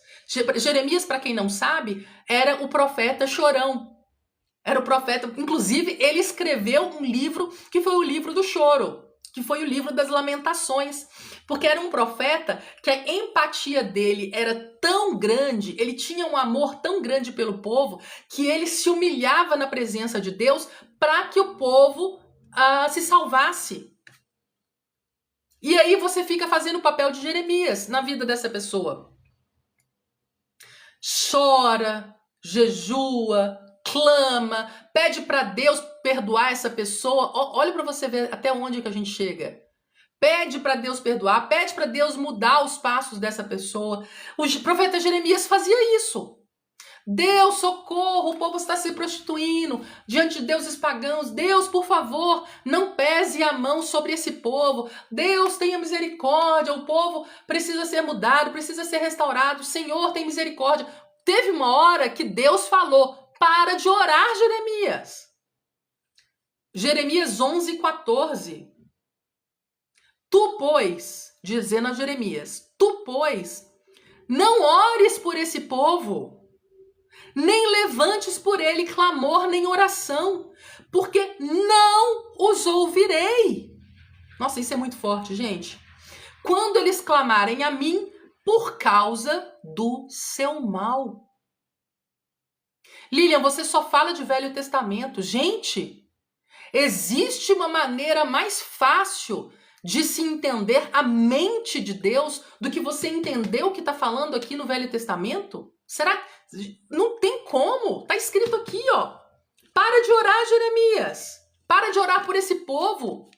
Jeremias, para quem não sabe, era o profeta chorão. Era o profeta, inclusive, ele escreveu um livro que foi o livro do choro, que foi o livro das lamentações, porque era um profeta que a empatia dele era tão grande, ele tinha um amor tão grande pelo povo, que ele se humilhava na presença de Deus para que o povo se salvasse. E aí você fica fazendo o papel de Jeremias na vida dessa pessoa. Chora, jejua, clama, pede para Deus perdoar essa pessoa. Olha para você ver até onde que a gente chega. Pede para Deus perdoar, pede para Deus mudar os passos dessa pessoa. O profeta Jeremias fazia isso. Deus, socorro, o povo está se prostituindo diante de deuses pagãos. Deus, por favor, não pese a mão sobre esse povo. Deus, tenha misericórdia. O povo precisa ser mudado, precisa ser restaurado. Senhor, tem misericórdia. Teve uma hora que Deus falou: para de orar, Jeremias. Jeremias 11:14. Tu, pois, dizendo a Jeremias, tu, pois, não ores por esse povo, nem levantes por ele clamor nem oração, porque não os ouvirei. Nossa, isso é muito forte, gente. Quando eles clamarem a mim por causa do seu mal. Lilian, você só fala de Velho Testamento. Gente, existe uma maneira mais fácil de se entender a mente de Deus do que você entender o que está falando aqui no Velho Testamento? Será? Não tem como. Está escrito aqui, ó. Para de orar, Jeremias. Para de orar por esse povo.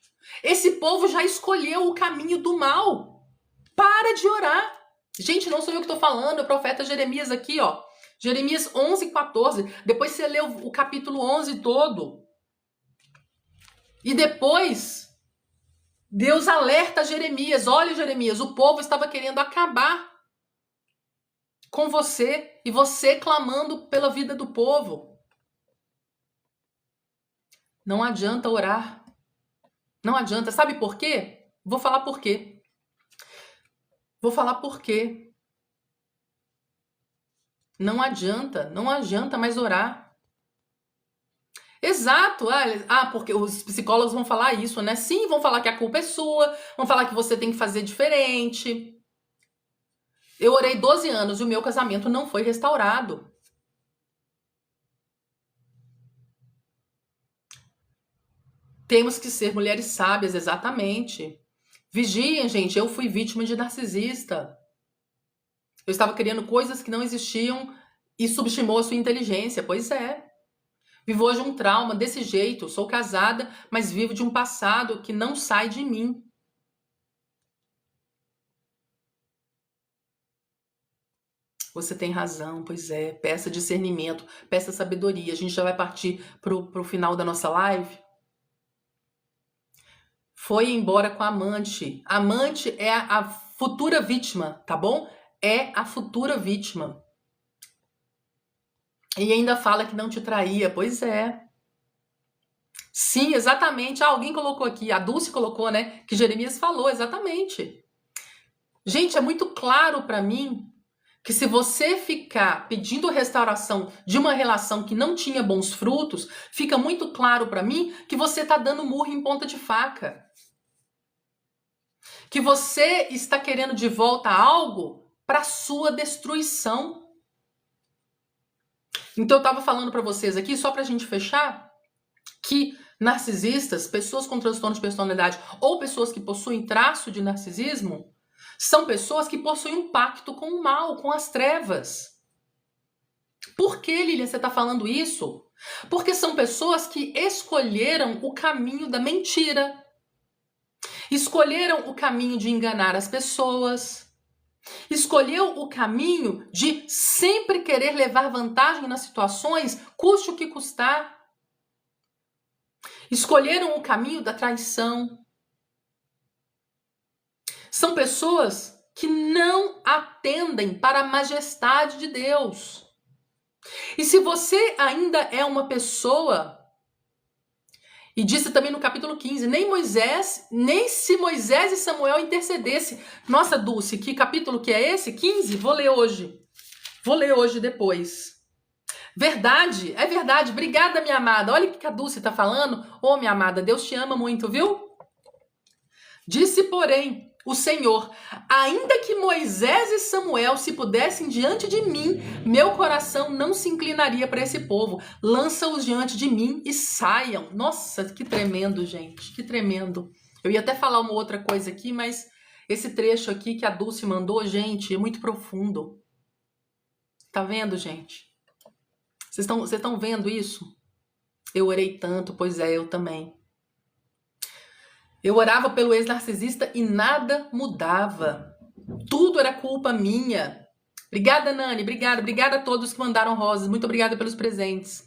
Esse povo já escolheu o caminho do mal. Para de orar. Gente, não sou eu que estou falando, é o profeta Jeremias aqui, ó. Jeremias 11:14. Depois você lê o capítulo 11 todo. E depois, Deus alerta Jeremias. Olha, Jeremias, o povo estava querendo acabar com você e você clamando pela vida do povo. Não adianta orar. Não adianta. Sabe por quê? Vou falar por quê. Vou falar por quê. Não adianta mais orar. Exato. Porque os psicólogos vão falar isso, né? Sim, vão falar que a culpa é sua, vão falar que você tem que fazer diferente. Eu orei 12 anos e o meu casamento não foi restaurado. Temos que ser mulheres sábias, exatamente. Vigiem, gente, eu fui vítima de narcisista. Eu estava querendo coisas que não existiam e subestimou a sua inteligência. Pois é. Vivo hoje um trauma desse jeito. Sou casada, mas vivo de um passado que não sai de mim. Você tem razão, pois é. Peça discernimento, peça sabedoria. A gente já vai partir pro final da nossa live. Foi embora com a amante. A amante é a futura vítima, tá bom? É a futura vítima. E ainda fala que não te traía. Pois é. Sim, exatamente. Alguém colocou aqui, a Dulce colocou, né? Que Jeremias falou, exatamente. Gente, é muito claro para mim que se você ficar pedindo restauração de uma relação que não tinha bons frutos, fica muito claro para mim que você tá dando murro em ponta de faca. Que você está querendo de volta algo para sua destruição. Então eu estava falando para vocês aqui, só para a gente fechar, que narcisistas, pessoas com transtorno de personalidade ou pessoas que possuem traço de narcisismo, são pessoas que possuem um pacto com o mal, com as trevas. Por que, Lilian, você está falando isso? Porque são pessoas que escolheram o caminho da mentira. Escolheram o caminho de enganar as pessoas. Escolheu o caminho de sempre querer levar vantagem nas situações, custe o que custar. Escolheram o caminho da traição. São pessoas que não atendem para a majestade de Deus. E se você ainda é uma pessoa, e disse também no capítulo 15, nem se Moisés e Samuel intercedesse. Nossa, Dulce, que capítulo que é esse? 15? Vou ler hoje depois. Verdade, é verdade. Obrigada, minha amada. Olha o que a Dulce está falando. Ô, minha amada, Deus te ama muito, viu? Disse, porém, o Senhor, ainda que Moisés e Samuel se pudessem diante de mim, meu coração não se inclinaria para esse povo. Lança-os diante de mim e saiam. Nossa, que tremendo, gente, que tremendo. Eu ia até falar uma outra coisa aqui, mas esse trecho aqui que a Dulce mandou, gente, é muito profundo. Tá vendo, gente? Vocês estão vendo isso? Eu orei tanto, pois é, eu também. Eu orava pelo ex-narcisista e nada mudava. Tudo era culpa minha. Obrigada, Nani. Obrigada a todos que mandaram rosas. Muito obrigada pelos presentes.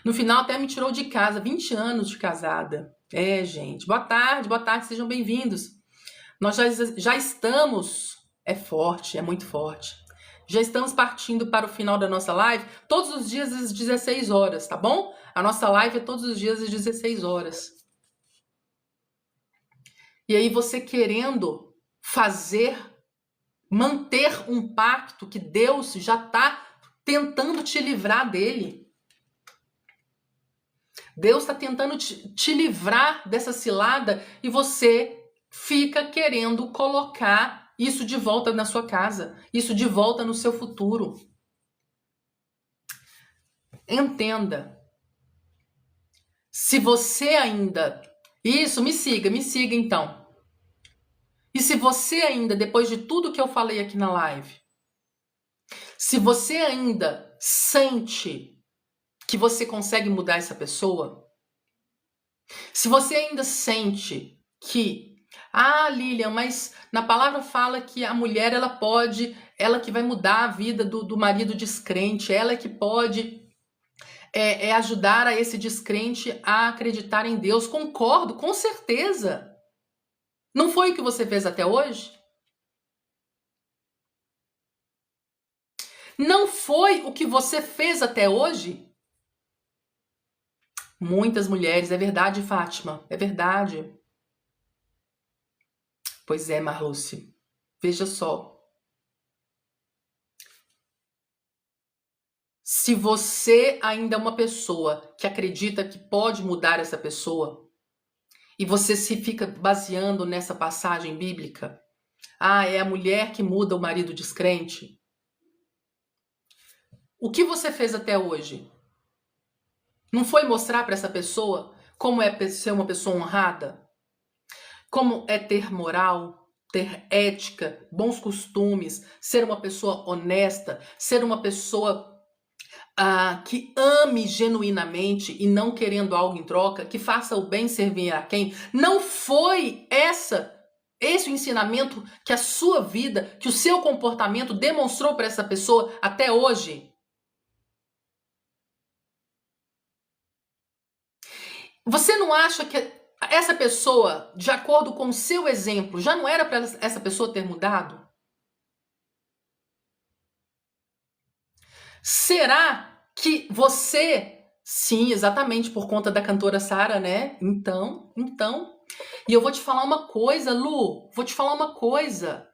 No final até me tirou de casa. 20 anos de casada. Gente. Boa tarde. Sejam bem-vindos. Nós já estamos... É forte, é muito forte. Já estamos partindo para o final da nossa live. Todos os dias às 16 horas, tá bom? A nossa live é todos os dias às 16 horas. E aí você querendo manter um pacto que Deus já está tentando te livrar dele. Deus está tentando te livrar dessa cilada e você fica querendo colocar isso de volta na sua casa, isso de volta no seu futuro. Entenda. Se você ainda... Isso, me siga então. E se você ainda, depois de tudo que eu falei aqui na live, se você ainda sente que você consegue mudar essa pessoa, se você ainda sente que, Lilian, mas na palavra fala que a mulher, ela que vai mudar a vida do marido descrente, ela é que pode ajudar a esse descrente a acreditar em Deus. Concordo, com certeza. Não foi o que você fez até hoje? Não foi o que você fez até hoje? Muitas mulheres, é verdade, Fátima, é verdade. Pois é, Marluce, veja só. Se você ainda é uma pessoa que acredita que pode mudar essa pessoa, e você se fica baseando nessa passagem bíblica, é a mulher que muda o marido descrente. O que você fez até hoje? Não foi mostrar para essa pessoa como é ser uma pessoa honrada? Como é ter moral, ter ética, bons costumes, ser uma pessoa honesta, ser uma pessoa que ame genuinamente e não querendo algo em troca, que faça o bem servir a quem? Não foi esse o ensinamento que a sua vida, que o seu comportamento demonstrou para essa pessoa até hoje? Você não acha que essa pessoa, de acordo com o seu exemplo, já não era para essa pessoa ter mudado? Será que você... Sim, exatamente, por conta da cantora Sara, né? Então... E eu vou te falar uma coisa, Lu. Vou te falar uma coisa.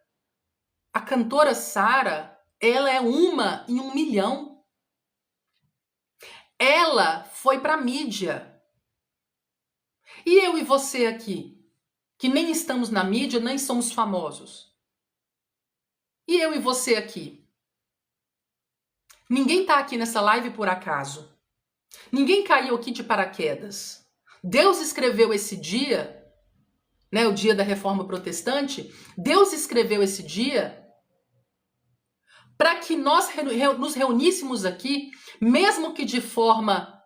A cantora Sara, ela é uma em 1 milhão. Ela foi pra mídia. E eu e você aqui, que nem estamos na mídia, nem somos famosos. E eu e você aqui. Ninguém tá aqui nessa live por acaso. Ninguém caiu aqui de paraquedas. Deus escreveu esse dia, né, o dia da Reforma Protestante. Deus escreveu esse dia para que nós nos reuníssemos aqui, mesmo que de forma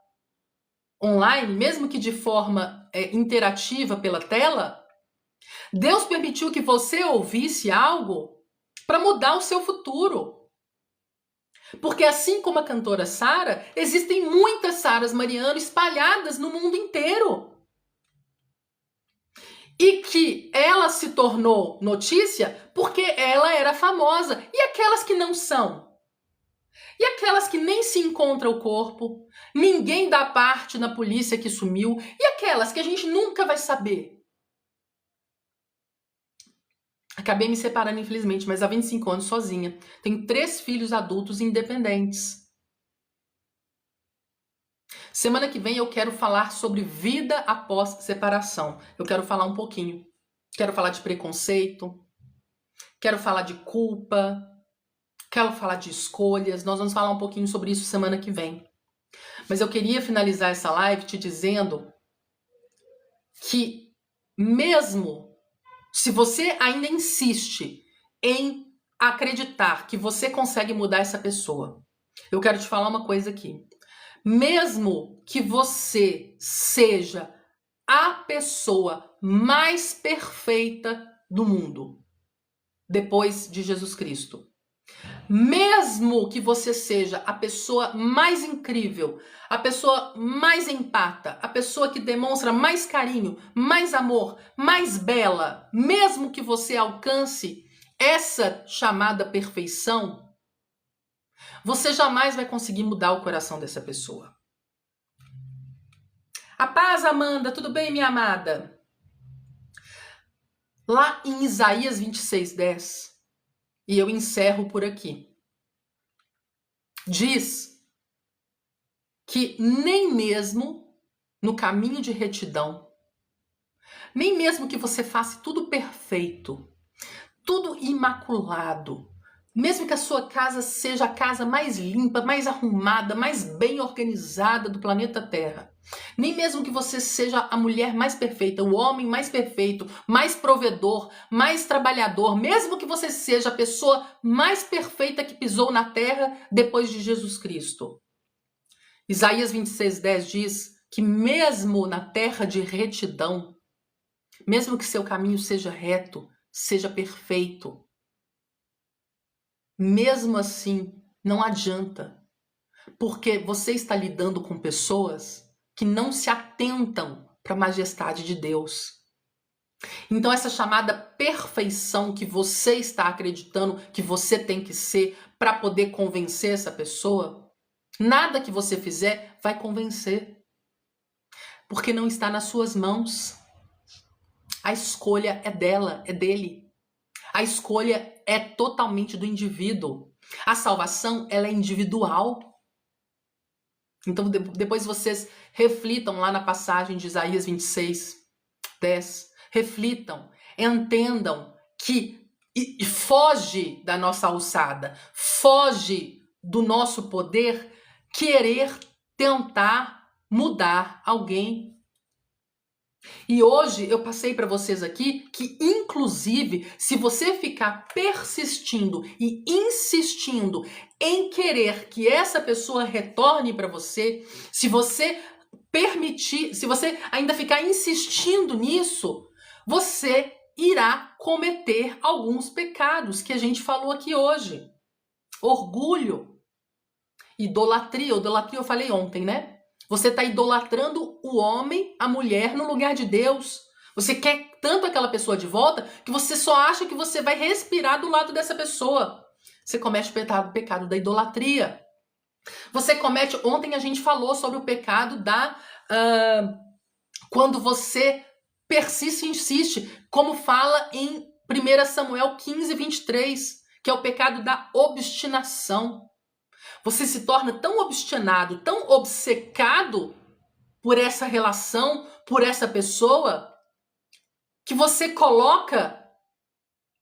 online, mesmo que de forma interativa pela tela. Deus permitiu que você ouvisse algo para mudar o seu futuro. Porque assim como a cantora Sara, existem muitas Saras Mariano espalhadas no mundo inteiro. E que ela se tornou notícia porque ela era famosa. E aquelas que não são? E aquelas que nem se encontra o corpo, ninguém dá parte na polícia que sumiu, e aquelas que a gente nunca vai saber? Acabei me separando, infelizmente, mas há 25 anos sozinha. Tenho 3 filhos adultos independentes. Semana que vem eu quero falar sobre vida após separação. Eu quero falar um pouquinho. Quero falar de preconceito, quero falar de culpa, quero falar de escolhas. Nós vamos falar um pouquinho sobre isso semana que vem. Mas eu queria finalizar essa live te dizendo que mesmo se você ainda insiste em acreditar que você consegue mudar essa pessoa, eu quero te falar uma coisa aqui. Mesmo que você seja a pessoa mais perfeita do mundo, depois de Jesus Cristo. Mesmo que você seja a pessoa mais incrível, a pessoa mais empata, a pessoa que demonstra mais carinho, mais amor, mais bela, mesmo que você alcance essa chamada perfeição, você jamais vai conseguir mudar o coração dessa pessoa. A paz, Amanda, tudo bem, minha amada? Lá em Isaías 26:10, e eu encerro por aqui, diz que nem mesmo no caminho de retidão, nem mesmo que você faça tudo perfeito, tudo imaculado, mesmo que a sua casa seja a casa mais limpa, mais arrumada, mais bem organizada do planeta Terra, nem mesmo que você seja a mulher mais perfeita, o homem mais perfeito, mais provedor, mais trabalhador, mesmo que você seja a pessoa mais perfeita que pisou na Terra depois de Jesus Cristo. Isaías 26:10 diz que mesmo na terra de retidão, mesmo que seu caminho seja reto, seja perfeito, mesmo assim, não adianta, porque você está lidando com pessoas que não se atentam para a majestade de Deus. Então essa chamada perfeição que você está acreditando que você tem que ser para poder convencer essa pessoa, nada que você fizer vai convencer, porque não está nas suas mãos. A escolha é dela, é dele. A escolha é totalmente do indivíduo. A salvação, ela é individual. Então, depois vocês reflitam lá na passagem de Isaías 26:10. Reflitam, entendam que foge da nossa alçada, foge do nosso poder querer tentar mudar alguém. E hoje eu passei para vocês aqui que, inclusive, se você ficar persistindo e insistindo em querer que essa pessoa retorne para você, se você permitir, se você ainda ficar insistindo nisso, você irá cometer alguns pecados que a gente falou aqui hoje. Orgulho, idolatria eu falei ontem, né? Você está idolatrando o homem, a mulher, no lugar de Deus. Você quer tanto aquela pessoa de volta que você só acha que você vai respirar do lado dessa pessoa. Você comete o pecado da idolatria. Você comete... Ontem a gente falou sobre o pecado da... quando você persiste e insiste, como fala em 1 Samuel 15:23, que é o pecado da obstinação. Você se torna tão obstinado, tão obcecado por essa relação, por essa pessoa, que você coloca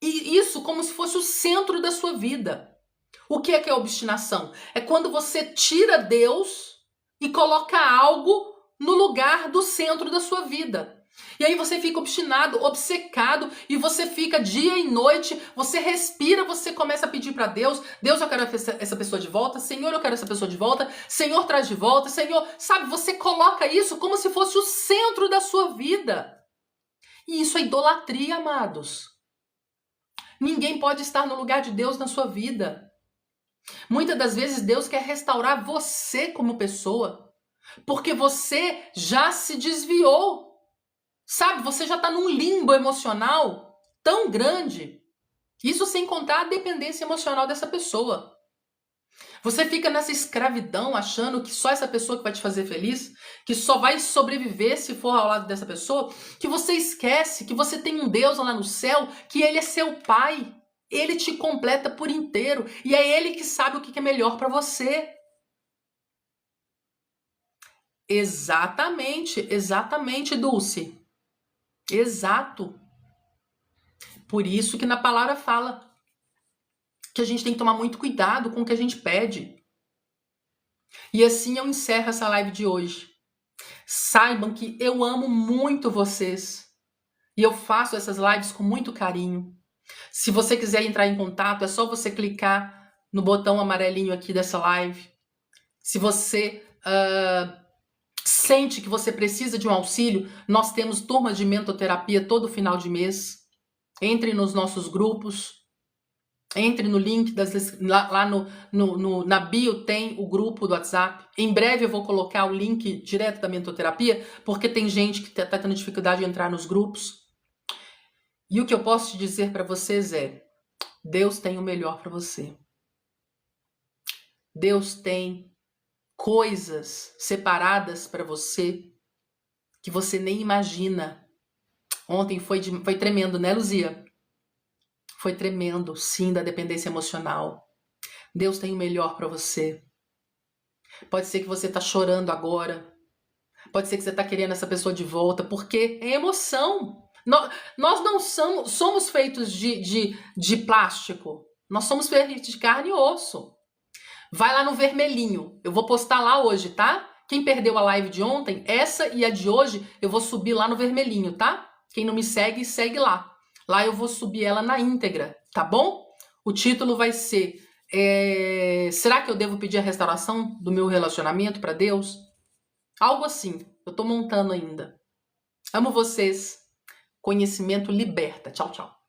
isso como se fosse o centro da sua vida. O que é obstinação? É quando você tira Deus e coloca algo no lugar do centro da sua vida. E aí você fica obstinado, obcecado, e você fica dia e noite, você respira, você começa a pedir para Deus, Deus, eu quero essa pessoa de volta, Senhor, eu quero essa pessoa de volta, Senhor, traz de volta, Senhor, sabe, você coloca isso como se fosse o centro da sua vida. E isso é idolatria, amados. Ninguém pode estar no lugar de Deus na sua vida. Muitas das vezes Deus quer restaurar você como pessoa, porque você já se desviou. Sabe, você já está num limbo emocional tão grande. Isso sem contar a dependência emocional dessa pessoa. Você fica nessa escravidão achando que só essa pessoa que vai te fazer feliz, que só vai sobreviver se for ao lado dessa pessoa, que você esquece que você tem um Deus lá no céu, que Ele é seu Pai. Ele te completa por inteiro e é Ele que sabe o que é melhor para você. Exatamente, Dulce. Exato. Por isso que na palavra fala que a gente tem que tomar muito cuidado com o que a gente pede. E assim eu encerro essa live de hoje. Saibam que eu amo muito vocês. E eu faço essas lives com muito carinho. Se você quiser entrar em contato, é só você clicar no botão amarelinho aqui dessa live. Se você Sente que você precisa de um auxílio? Nós temos turmas de mentoterapia todo final de mês. Entre nos nossos grupos. Entre no link lá na bio tem o grupo do WhatsApp. Em breve eu vou colocar o link direto da mentoterapia, porque tem gente que tá tendo dificuldade de entrar nos grupos. E o que eu posso te dizer para vocês é: Deus tem o melhor para você. Deus tem coisas separadas para você que você nem imagina. Ontem foi tremendo, né, Luzia? Foi tremendo, sim, da dependência emocional. Deus tem o melhor para você. Pode ser que você tá chorando agora. Pode ser que você tá querendo essa pessoa de volta, porque é emoção. Nós não somos feitos de plástico. Nós somos feitos de carne e osso. Vai lá no vermelhinho. Eu vou postar lá hoje, tá? Quem perdeu a live de ontem, essa e a de hoje, eu vou subir lá no vermelhinho, tá? Quem não me segue, segue lá. Lá eu vou subir ela na íntegra, tá bom? O título vai ser será que eu devo pedir a restauração do meu relacionamento para Deus? Algo assim. Eu tô montando ainda. Amo vocês. Conhecimento liberta. Tchau, tchau.